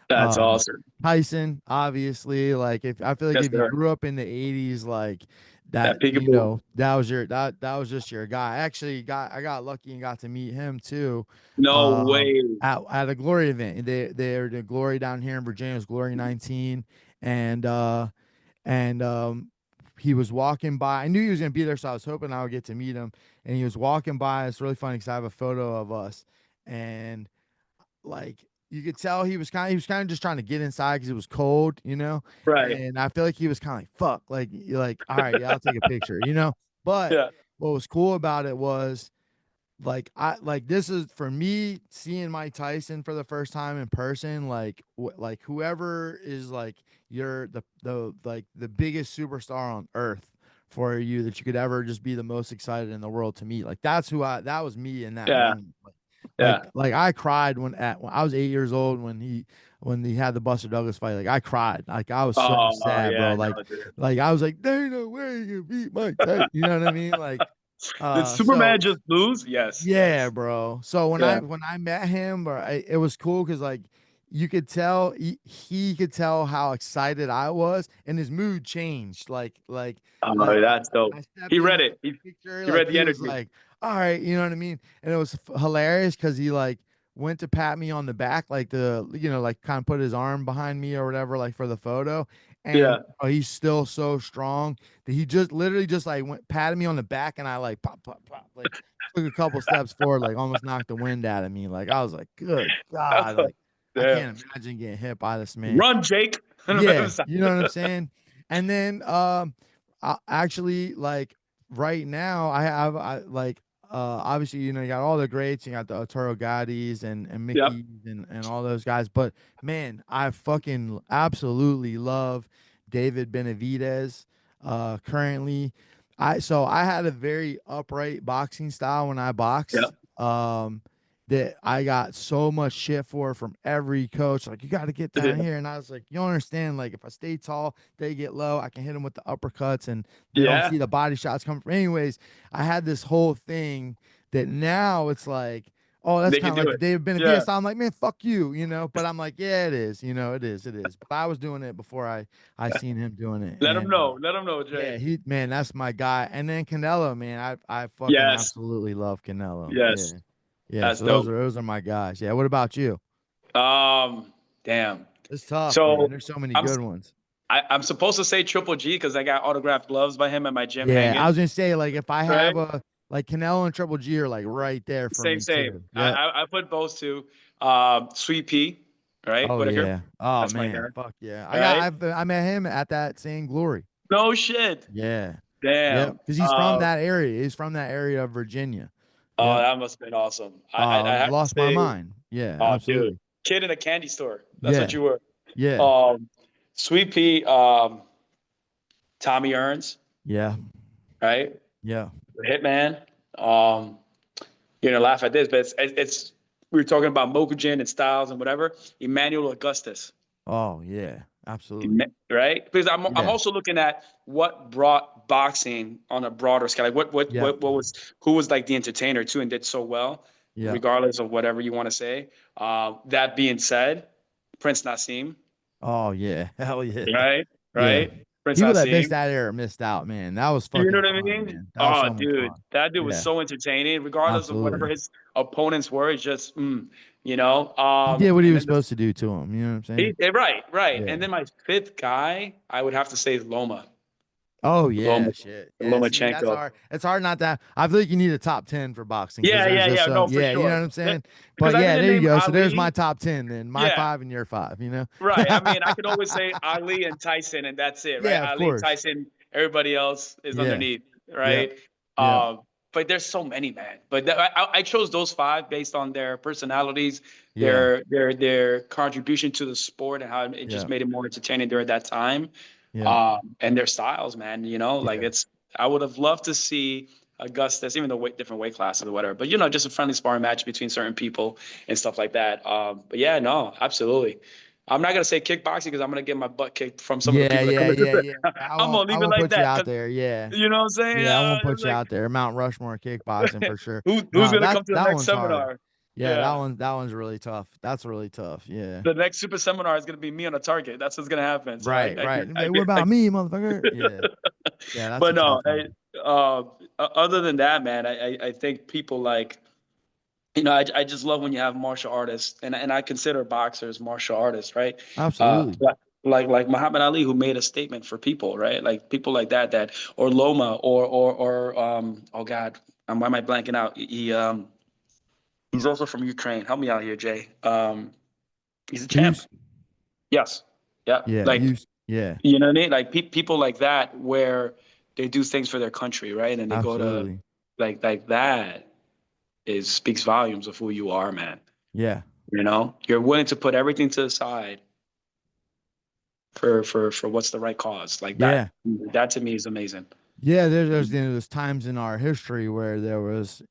That's Um, awesome. Tyson, obviously, like if I feel like Yes, if you sir. grew up in the 80s, like that, That you peekaboo. know, that was just your guy. Actually I got lucky and got to meet him too. No way. At a glory event. They're the glory down here in Virginia, it was Glory 19. And and he was walking by. I knew he was gonna be there, so I was hoping I would get to meet him. And he was walking by. It's really funny because I have a photo of us, and like you could tell he was kind of just trying to get inside because it was cold, you know. Right. And I feel like he was kind of like fuck, like you're like all right, yeah, I'll take a picture, you know. But Yeah. what was cool about it was like I like this is for me seeing Mike Tyson for the first time in person, like like whoever is like you're the like the biggest superstar on earth for you that you could ever just be the most excited in the world to meet. Like that was me in that Yeah. moment. Yeah. Like I cried when I was 8 years old when when he had the Buster Douglas fight, like I cried. Like I was so Oh sad, bro. yeah, no, dude. Like I was like, there ain't no way you can beat Mike Tyson. You know what I mean? Like, Did so Superman just lose? Yes, yeah, yes. bro. So Yeah. when I met him, bro, it was cool because like you could tell he could tell how excited I was, and his mood changed. Oh, that's dope. I stepped He in read like it. He the picture, he like read the he was energy. like, all right, you know what I mean, and it was hilarious because he like went to pat me on the back, like like kind of put his arm behind me or whatever, like for the photo, and Yeah. he's still so strong that he just literally just like went patted me on the back, and I like pop pop pop like took a couple steps forward, like almost knocked the wind out of me. Like I was like, good God, like I Damn. can't imagine getting hit by this man. Run, Jake. Yeah, you know what I'm saying? And then actually like right now I like obviously you got all the greats, you got the Arturo Gaddis and Yep. Mickey's and all those guys, but man, I fucking absolutely love David Benavidez currently. I had a very upright boxing style when I boxed. Yep. That I got so much shit for from every coach. Like, you got to get down here. And I was like, you don't understand. Like, if I stay tall, they get low. I can hit them with the uppercuts and they don't Yeah. see the body shots coming from. Anyways, I had this whole thing that now it's like, oh, that's They kind can of do like the it. David Yeah. Benavidez style. I'm like, man, fuck you. But I'm like, yeah, it is. It is. But I was doing it before I seen him doing it. Let him And know. Let him know, yeah, Jay. man, that's my guy. And then Canelo, man, I fucking Yes. absolutely love Canelo. Yeah. Yes. Yeah, That's so dope. those are my guys. Yeah, what about you? Damn. It's tough, man. So There's so many I'm good ones. I'm supposed to say Triple G because I got autographed gloves by him at my gym Yeah, I hanging. was gonna say like if I Right. have a like Canelo and Triple G are like right there for Same, me same. too. I, Yep. I I put both two. Sweet Pea, right? Oh Whatever. yeah. Oh That's my man. guy. Fuck yeah. Right? I met him at that same Glory. No shit. Yeah. Yep. Damn. Because he's from that area. He's from that area of Virginia. Oh, Yep. that must have been awesome. I have to Lost my say, mind. Yeah, oh, dude, absolutely. kid in a candy store. That's what Yeah. you were. Yeah. Um, Sweet Pea, Tommy Earns, Yeah. right? Yeah. Hitman. Um, you're gonna laugh at this, but it's we were talking about Mokujin and Styles and whatever. Emmanuel Augustus, Oh yeah. Absolutely. right? Because I'm Yeah. also looking at what brought boxing on a broader scale. Like Yep. what was who was like the entertainer too and did so well, Yeah. regardless of whatever you want to say. That being said, Prince Nassim, Oh yeah. Hell yeah. right? Yeah. Right? Prince People that missed Nassim. that era missed out, man. That was You know fucking what I fun, mean? man. That was Oh, so much dude, fun. that dude was Yeah. so entertaining, regardless of whatever Absolutely. his opponents were. It's just, you know. He did what he And was then supposed to do to him. You know what I'm saying? right, right. Yeah. And then my fifth guy, I would have to say is Loma, Oh yeah, Loma, shit. Yeah, see, that's Lomachenko. hard. It's hard not to. I feel like you need a top 10 for boxing because Yeah, there's yeah, just yeah. so No, for yeah, you know sure. what I'm saying? Because But I yeah, didn't there you name go. So there's my Ali. top 10 then. My Yeah, five and your five. right. I mean, I could always say Ali and Tyson, and that's it, right? Yeah, of Ali, course. Tyson, everybody else is Yeah. underneath, Yep. right? Yep. But there's so many, man. But I chose those five based on their personalities, Yeah. their contribution to the sport, and how it just Yeah. made it more entertaining during that time. Yeah. And their styles, man. Like Yeah. I would have loved to see Augustus, even though different weight classes or whatever, but just a friendly sparring match between certain people and stuff like that. But yeah, no, absolutely. I'm not gonna say kickboxing because I'm gonna get my butt kicked from some of the Yeah. people that come Yeah. in. Yeah. Yeah. I'm gonna I leave it won't like put you that out because there. Yeah. you know what I'm saying. Yeah, I won't put you Like out there. Mount Rushmore kickboxing for sure. who's No, gonna come to the that next one's hard. seminar? Yeah, Yeah, that one's really tough. That's really tough. Yeah. the next super seminar is gonna be me on a target. That's what's gonna happen. So Right, right. I What get about me, motherfucker? Yeah. Yeah, that's a but no, tough one. other than that, man, I think people like, I just love when you have martial artists, and I consider boxers martial artists, right? Absolutely. Like Muhammad Ali, who made a statement for people, right? Like people like that, or Loma, or oh God, why am I blanking out? He's also from Ukraine. Help me out here, Jay. He's a champ. Who's Yes, yeah, yeah, like yeah, you know what I mean? Like people like that, where they do things for their country, right? And they go to absolutely. like that speaks volumes of who you are, man. Yeah. You're willing to put everything to the side for what's the right cause. Like Yeah. that to me is amazing. Yeah, there's times in our history where there was,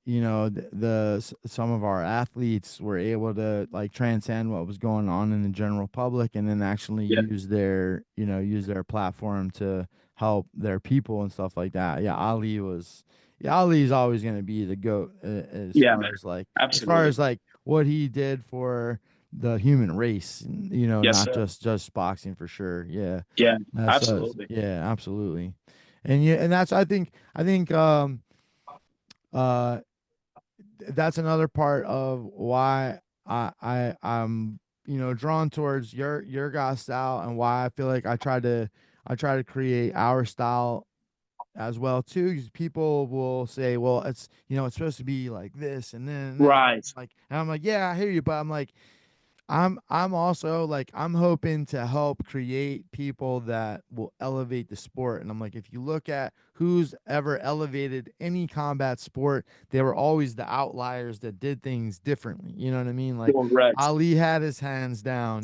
some of our athletes were able to like transcend what was going on in the general public and then actually Yeah. use their platform to help their people and stuff like that. Yeah, Ali's always going to be the GOAT Yeah, man. as far Absolutely. as like what he did for the human race, Yes, not sir. just boxing for sure. Yeah. Yeah, That's absolutely. yeah, absolutely. And yeah, and that's I think uh that's another part of why I'm drawn towards your guys' style and why I feel like I try to create our style as well too. 'Cause people will say, well, it's supposed to be like this and then Right. like and I'm like, yeah, I hear you, but I'm like I'm also like I'm hoping to help create people that will elevate the sport. And I'm like, if you look at who's ever elevated any combat sport, they were always the outliers that did things differently. You know what I mean? Like Correct. Ali had his hands down,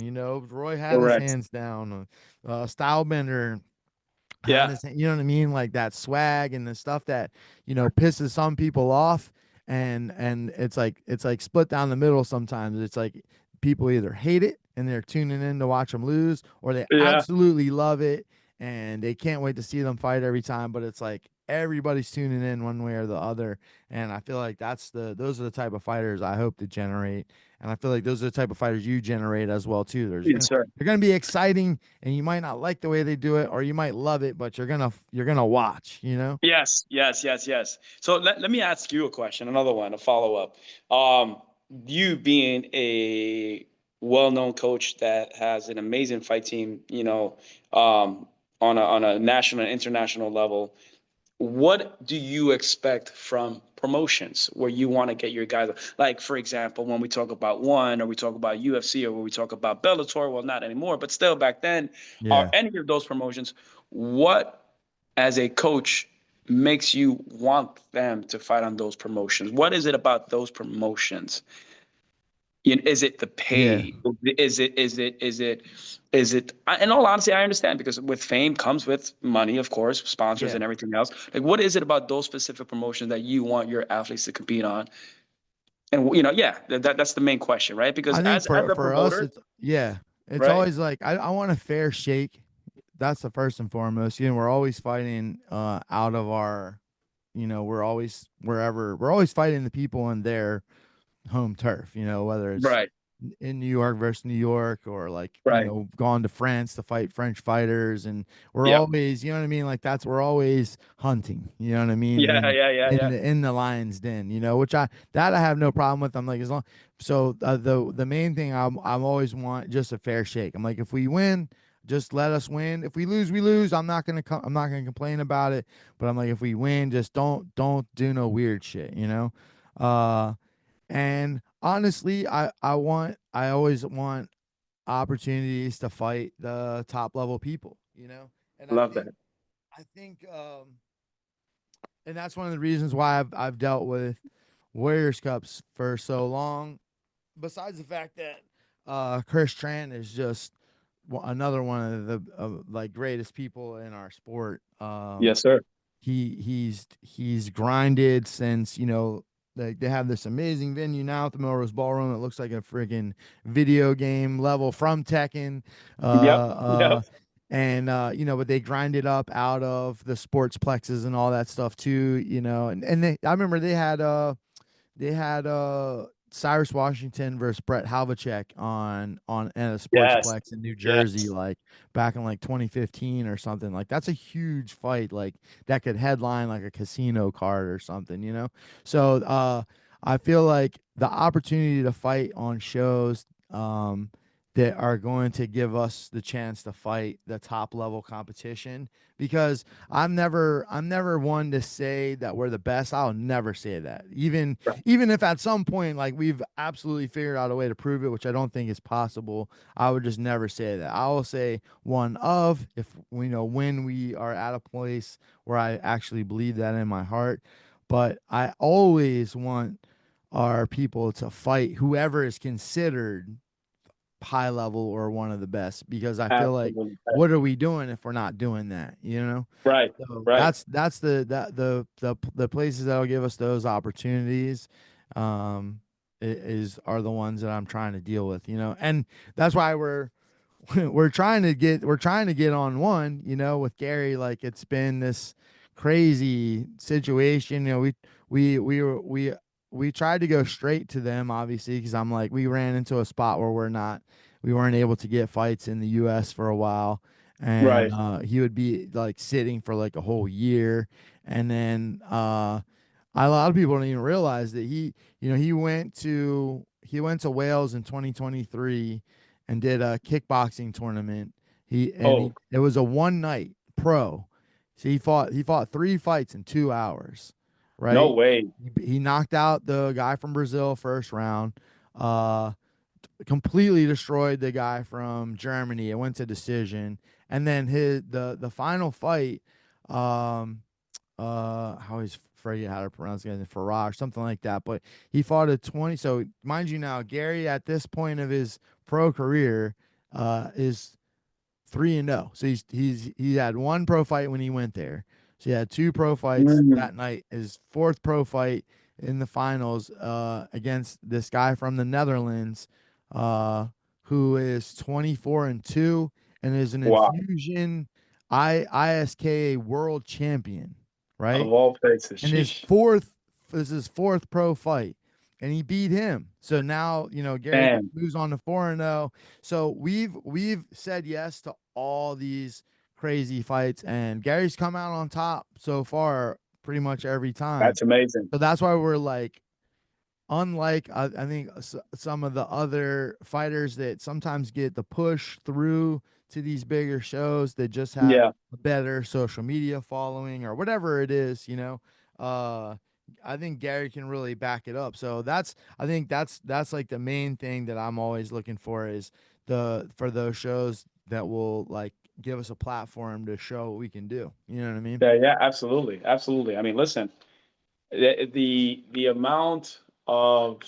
Roy had his Correct. hands down, Stylebender had Yeah. his, you know what I mean? Like that swag and the stuff that, pisses some people off. And it's like split down the middle sometimes. It's like people either hate it and they're tuning in to watch them lose, or they Yeah. absolutely love it and they can't wait to see them fight every time. But it's like everybody's tuning in one way or the other. And I feel like those are the type of fighters I hope to generate. And I feel like those are the type of fighters you generate as well too. Yes, sir. They're gonna be exciting, and you might not like the way they do it, or you might love it, but you're gonna watch. Yes, yes, yes, yes. So let me ask you a question, another one, a follow-up. Um, you being a well-known coach that has an amazing fight team, on a national and international level, what do you expect from promotions where you want to get your guys? Like, for example, when we talk about one, or we talk about UFC, or when we talk about Bellator, well, not anymore, but still back then, are Yeah, any of those promotions, what as a coach makes you want them to fight on those promotions? What is it about those promotions? Is it the yeah, pay? Is it? In all honesty, I understand, because with fame comes with money, of course, sponsors yeah. and everything else. Like, what is it about those specific promotions that you want your athletes to compete on? And yeah, that's the main question, right? Because I think as a for us, promoter, it's right, always like I want a fair shake. That's the first and foremost. We're always fighting out of our, we're always fighting the people in their home turf, whether it's right, in New York versus New York or like, right, gone to France to fight French fighters. And we're yep, always, you know what I mean? Like we're always hunting, you know what I mean? yeah, yeah, yeah, yeah, In the lion's den, which I have no problem with. I'm like, as long, so the main thing I'm always want just a fair shake. I'm like, if we win, just let us win. If we lose, we lose. I'm not gonna complain about it. But I'm like, if we win, just don't do no weird shit, Uh, and honestly, I always want opportunities to fight the top level people, And love that. I think and that's one of the reasons why I've dealt with Warriors Cups for so long. Besides the fact that Chris Tran is just another one of the like greatest people in our sport. Yes, sir. He's grinded since they have this amazing venue now at the Melrose Ballroom. It looks like a freaking video game level from Tekken. Uh, Yep, yep, and but they grind it up out of the sports plexes and all that stuff too. And I remember they had Cyrus Washington versus Brett Havlicek on at a yes, sportsplex in New Jersey, yes. like back in like 2015 or something. Like that's a huge fight, like that could headline like a casino card or something. So I feel like the opportunity to fight on shows that are going to give us the chance to fight the top level competition, because I'm never one to say that we're the best. I'll never say that. Even if at some point like we've absolutely figured out a way to prove it, which I don't think is possible, I would just never say that. I will say one of, if we know when we are at a place where I actually believe that in my heart. But I always want our people to fight whoever is considered high level or one of the best, because I feel like, Absolutely. what are we doing if we're not doing that? You know? Right. So Right. that's the places that'll give us those opportunities, are the ones that I'm trying to deal with, you know, and that's why we're trying to get on one, you know, with Gary. Like, it's been this crazy situation, you know. We tried to go straight to them, obviously, because I'm like, we ran into a spot where we weren't able to get fights in the US for a while, and Right. he would be like sitting for like a whole year. And then a lot of people don't even realize that he went to Wales in 2023 and did a kickboxing tournament. Oh, It was a one night pro. So he fought 3 fights in 2 hours, no right? way. He knocked out the guy from Brazil first round. Uh, Completely destroyed the guy from Germany. It went to decision, and then the final fight. I always forget how to pronounce it, Farage, something like that. But he fought a 20. So mind you, now Gary at this point of his pro career is 3-0. So he had one pro fight when he went there. So he had 2 pro fights Mhm. that night. His 4th pro fight in the finals against this guy from the Netherlands, uh, who is 24-2 and is an Wow. infusion ISKA world champion, Of right? all places. And Sheesh. this is his 4th pro fight, and he beat him. So now, you know, Gary Damn. moves on to 4-0. So we've said yes to all these crazy fights, and Gary's come out on top so far pretty much every time. That's amazing. So that's why we're like, unlike I think some of the other fighters that sometimes get the push through to these bigger shows that just have Yeah. a better social media following or whatever it is, you know. uh I think Gary can really back it up. So I think that's like the main thing that I'm always looking for, is for those shows that will like give us a platform to show what we can do, you know what I mean? Yeah. Yeah. Absolutely. Absolutely. I mean, listen, the amount of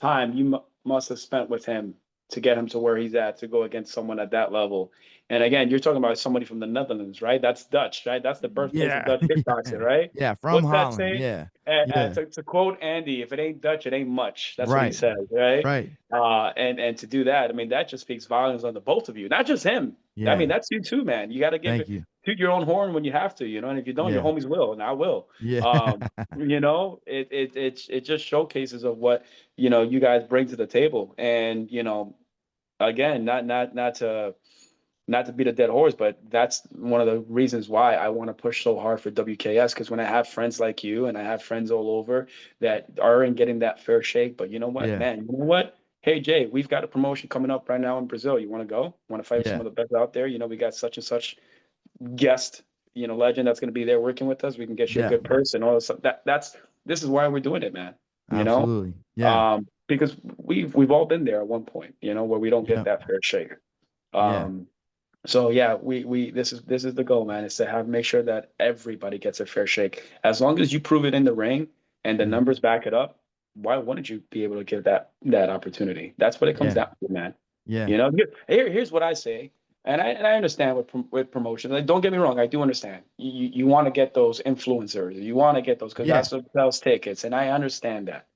time you must have spent with him to get him to where he's at to go against someone at that level. And again, you're talking about somebody from the Netherlands, right? That's Dutch, right? That's the birthplace of Yeah. Dutch kickboxing, right? Yeah, from What's that Holland. saying? Yeah. Yeah. To quote Andy, if it ain't Dutch, it ain't much. That's what he Right. says, right? Right. And to do that, I mean, that just speaks volumes on the both of you, not just him. I mean, Yeah. that's you too, man. You got to give Thank it, you. toot your own horn when you have to, you know. And if you don't, your Yeah. homies will, and I will. Yeah. You know, it just showcases of what, you know, you guys bring to the table. And, you know, again, not to beat a dead horse, but that's one of the reasons why I want to push so hard for WKS. Because when I have friends like you and I have friends all over that aren't getting that fair shake, but you know what, Yeah. man, you know what? Hey Jay, we've got a promotion coming up right now in Brazil. You want to go? Want to fight with some Yeah. of the best out there? You know, we got such and such guest, you know, legend that's going to be there working with us. We can get you a Yeah. good person. All this stuff. This is why we're doing it, man. You know, Absolutely. Yeah. because we've all been there at one point, you know, where we don't get Yeah. that fair shake. Yeah. So yeah, we this is the goal, man. Is to make sure that everybody gets a fair shake. As long as you prove it in the ring and the Mhm. numbers back it up, why wouldn't you be able to give that opportunity? That's what it comes Yeah. down to, man. Yeah. You know, here's what I say, and I understand with promotion. Like, don't get me wrong, I do understand. You want to get those influencers, you want to get those because Yeah. that's what sells tickets, and I understand that.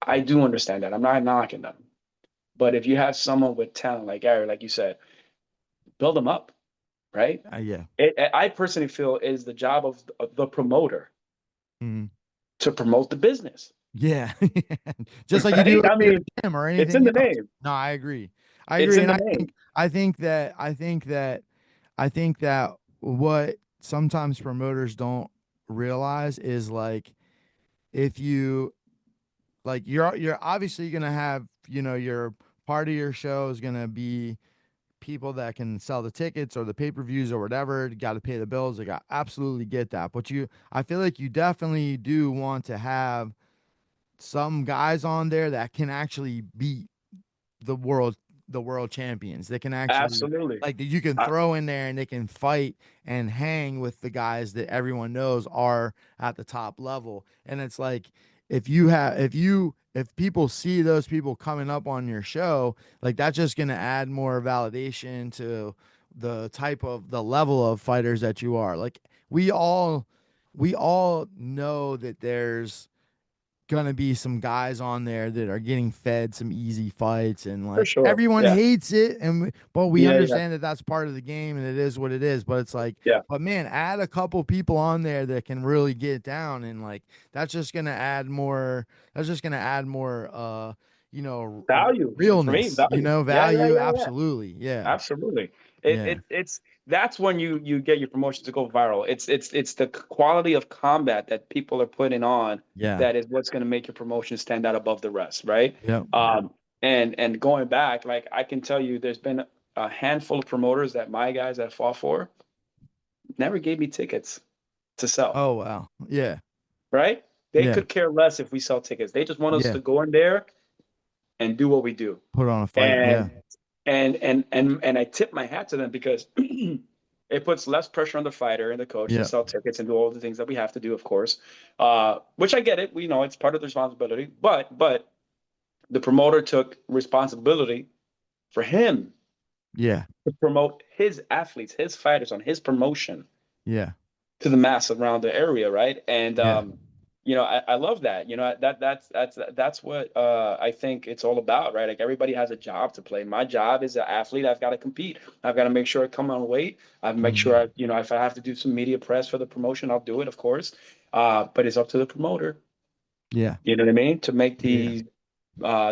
I do understand that. I'm not knocking them, but if you have someone with talent like Gary, like you said, build them up, right? Yeah. I personally feel it is the job of the promoter Mhm. to promote the business, Yeah. Just like you do right? with I your mean, gym or it's in anything the else. name. No, I agree. I It's agree. in And the I name. think I think that I think that I think that what sometimes promoters don't realize is, like, if you like, you're obviously gonna have, you know, your part of your show is gonna be people that can sell the tickets or the pay-per-views or whatever. You got to pay the bills. I got absolutely get that. But I feel like you definitely do want to have some guys on there that can actually beat the world the world champions. They can actually, Absolutely. like, that you can I, throw in there and they can fight and hang with the guys that everyone knows are at the top level. And it's like, if you if people see those people coming up on your show, like that's just going to add more validation to the level of fighters that you are. Like we all know that there's gonna be some guys on there that are getting fed some easy fights, and For like sure. everyone Yeah. hates it, but we Yeah. Yeah. understand that that's part of the game and it is what it is. But it's like, Yeah. but man, add a couple people on there that can really get down, and like that's just gonna add more. That's just gonna add more. Value for me. Realness. Value. Yeah. Yeah. Value. Yeah. Yeah. Absolutely. Yeah. Absolutely. Yeah. It's that's when you get your promotion to go viral. It's the quality of combat that people are putting on Yeah. that is what's going to make your promotion stand out above the rest, right? Yep. And going back, like I can tell you, there's been a handful of promoters that my guys that fought for never gave me tickets to sell, Oh wow. Yeah. right? They Yeah. could care less if we sell tickets. They just want us Yeah. to go in there and do what we do. Put on a fight. Yeah. And I tip my hat to them because it puts less pressure on the fighter and the coach to Yeah. sell tickets and do all the things that we have to do, of course. Which I get it. We know it's part of the responsibility, but the promoter took responsibility for him Yeah. to promote his athletes, his fighters on his promotion Yeah. to the mass around the area, right? And Yeah. I love that. That's what I think it's all about, right? Like everybody has a job to play. My job as an athlete, I've got to compete. I've got to make sure I come on weight. I make sure if I have to do some media press for the promotion, I'll do it, of course. But it's up to the promoter. Yeah. You know what I mean? To make Yeah.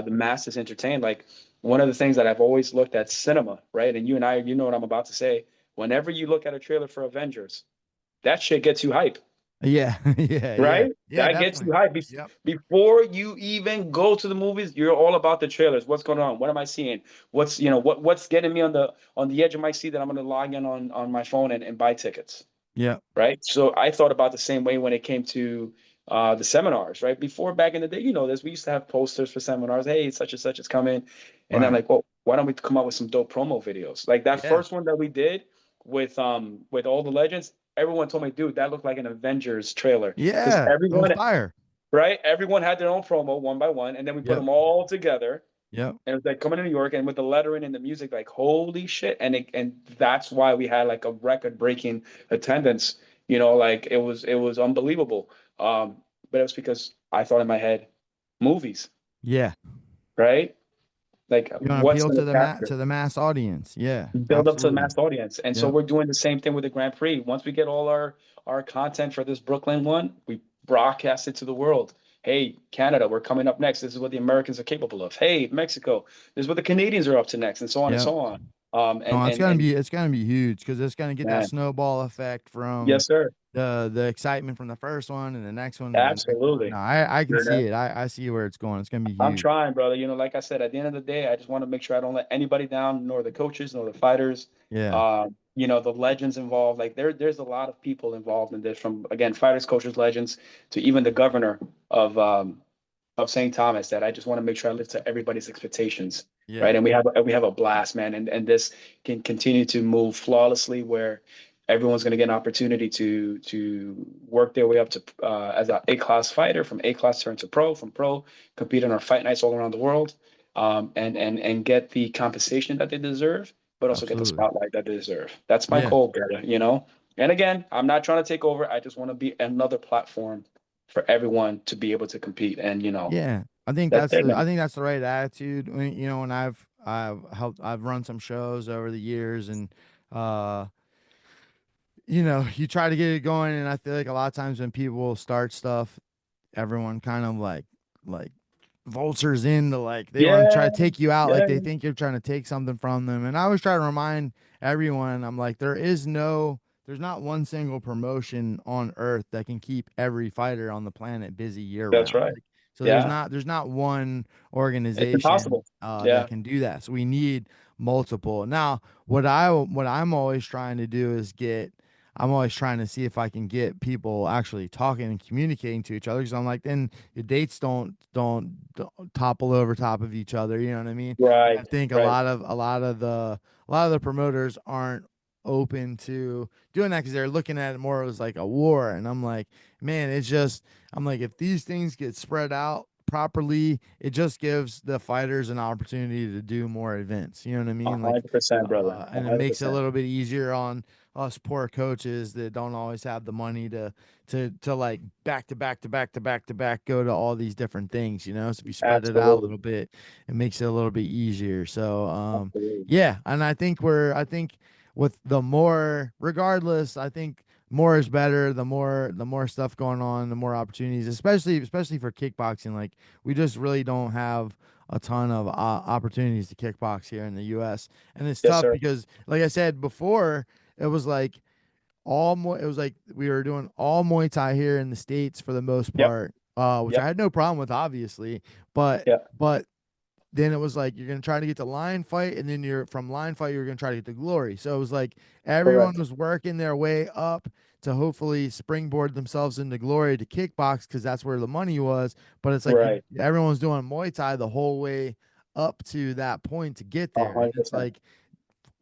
the masses entertained. Like one of the things that I've always looked at cinema, right? And you and I, you know what I'm about to say. Whenever you look at a trailer for Avengers, that shit gets you hype. Yeah. Yeah. Yeah. Right? Yeah. That gets you Definitely. hyped. Yep. Before you even go to the movies, you're all about the trailers. What's going on? What am I seeing? What's getting me on the edge of my seat that I'm gonna log in on my phone and buy tickets. Yeah. Right. So I thought about the same way when it came to the seminars, right? Before back in the day, we used to have posters for seminars. Hey, such and such is coming. And I'm Right. like, well, why don't we come up with some dope promo videos? Like that Yeah. first one that we did with all the legends, everyone told me, dude, that looked like an Avengers trailer. Because Yeah. It was everyone, fire. right? Everyone had their own promo one by one, and then we put Yep. them all together. Yep. And it was like coming to New York and with the lettering and the music, like holy shit. And that's why we had like a record breaking attendance. Like it was unbelievable. But it was because I thought in my head, movies, Yeah. right? Like You want to what's appeal gonna to capture? the mass audience. Yeah. Build up to the Absolutely. mass audience. And so Yep. we're doing the same thing with the Grand Prix. Once we get all our content for this Brooklyn one, we broadcast it to the world. Hey, Canada, we're coming up next. This is what the Americans are capable of. Hey, Mexico, this is what the Canadians are up to next, and so on and Yep. so on. No, it's gonna be huge because it's gonna get that Man, snowball effect from yes, sir. the excitement from the first one and the next one and the next one. No, Absolutely. I can You're see it. I see where it's going. It's gonna be I'm huge. trying, brother. Like I said, at the end of the day, I just want to make sure I don't let anybody down, nor the coaches, nor the fighters. Yeah. The legends involved. Like there's a lot of people involved in this, from again, fighters, coaches, legends, to even the governor of St. Thomas. That I just want to make sure I live to everybody's expectations, Yeah. right? And we have a blast, man. And this can continue to move flawlessly, where everyone's going to get an opportunity to work their way up to as an A-class fighter, from A-class turn to pro, from pro compete in our fight nights all around the world, and get the compensation that they deserve, but also get the Absolutely. spotlight that they deserve. That's my Yeah. goal, brother. And again, I'm not trying to take over. I just want to be another platform for everyone to be able to compete. And Yeah. that's it, I man. think that's the right attitude. When I've run some shows over the years, and uh you try to get it going, and I feel like a lot of times when people start stuff, everyone kind of like vultures into, like they want to try Yeah, to take you out, like yeah, they think you're trying to take something from them. And I always try to remind everyone, I'm like, there's not one single promotion on earth that can keep every fighter on the planet busy year that's round. right. Like, so Yeah, there's not one it's organization impossible. that Yeah, can do that. So we need multiple. Now, what I'm always trying to do is I'm always trying to see if I can get people actually talking and communicating to each other. Because I'm like, then the dates don't topple over top of each other. You know what I mean? And I right, think right. a lot of the promoters aren't open to doing that because they're looking at it more as like a war. And I'm like, man, I'm like, if these things get spread out properly, it just gives the fighters an opportunity to do more events. You know what I mean? Like, 100%, brother. and it makes it a 100%. little bit easier on us poor coaches that don't always have the money to like back to back to back to back to back go to all these different things. You know, so if you spread it out a Absolutely. little bit, it makes it a little bit easier. So, Absolutely. yeah, and I think with the more, regardless, I think more is better. The more stuff going on, the more opportunities, especially for kickboxing. Like, we just really don't have a ton of opportunities to kickbox here in the U.S. And it's Yes, tough sir. because, like I said before, it was like it was like we were doing all Muay Thai here in the States for the most Yep. part, which I Yep. had no problem with, obviously, but Yeah. then it was like you're gonna try to get to line fight, and then from line fight you're gonna try to get to glory. So it was like everyone Correct. was working their way up to hopefully springboard themselves into glory to kickbox because that's where the money was. But it's like Right. everyone's doing Muay Thai the whole way up to that point to get there, and it's 100%. like,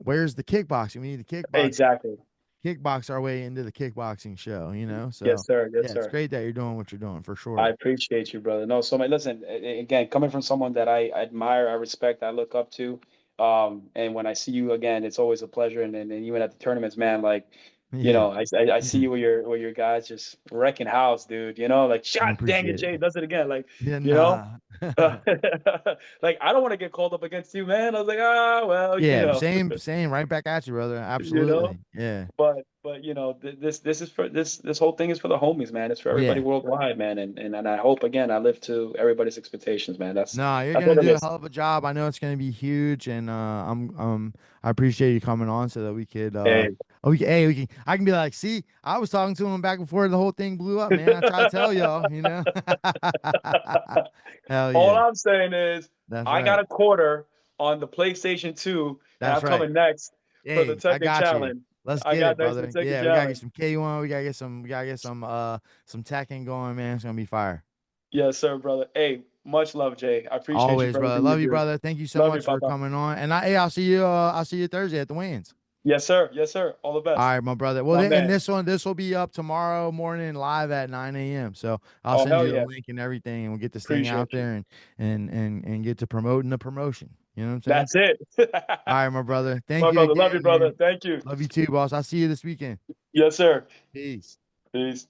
where's the kickboxing? We need to Exactly. kickbox our way into the kickboxing show, you know? So Yes, sir. Yes, yeah, it's sir. great that you're doing what you're doing for I sure. appreciate you, brother. No, so listen, again, coming from someone that I admire, I respect, I look up to, and when I see you again, it's always a pleasure. And even at the tournaments, man, like, you Yeah. know, I see you where your guys just wrecking house, dude. You know, like, I shot, dang it, appreciate Jay it. does it again. Like, Yeah, you know, nah. like, I don't want to get called up against you, man. I was like, ah, well, you Yeah, know, same, right back at you, brother. you know. Absolutely. Yeah. But you know, this is for this whole thing is for the homies, man. It's for everybody Yeah. worldwide, man. And I hope, again, I live to everybody's expectations, man. No, you're That's gonna what it do a is. hell of a job. I know it's gonna be huge, and I appreciate you coming on so that we could Hey, I can be like, see, I was talking to him back before the whole thing blew up, man. I try to tell y'all, you know. Hell all yeah. I'm saying is That's I got right. a quarter on the PlayStation 2, and That's I'm right. coming next for the Hey, I Tekken got you. Challenge. Let's I get got it, next for the brother. Tekken Yeah, we gotta get Challenge. some K1. We gotta get some Tekken going, man. It's gonna be fire. Yes, sir, brother. Hey, much love, Jay. I appreciate you Always, for brother. everything you Love you, do. brother. Thank you so Love you, much for Papa. coming on. And I'll see you Thursday at the weigh-ins. Yes, sir. Yes, sir. All the All best. right, my brother. Well, My and man. this will be up tomorrow morning live at 9 a.m. So I'll Oh, send hell you the yeah. link and everything, and we'll get this thing out Appreciate you. there and get to promoting the promotion. You know what I'm saying? That's it. All right, my brother. Thank My you brother. Love you, again, brother. man. Thank you. Love you too, boss. I'll see you this weekend. Yes, sir. Peace. Peace.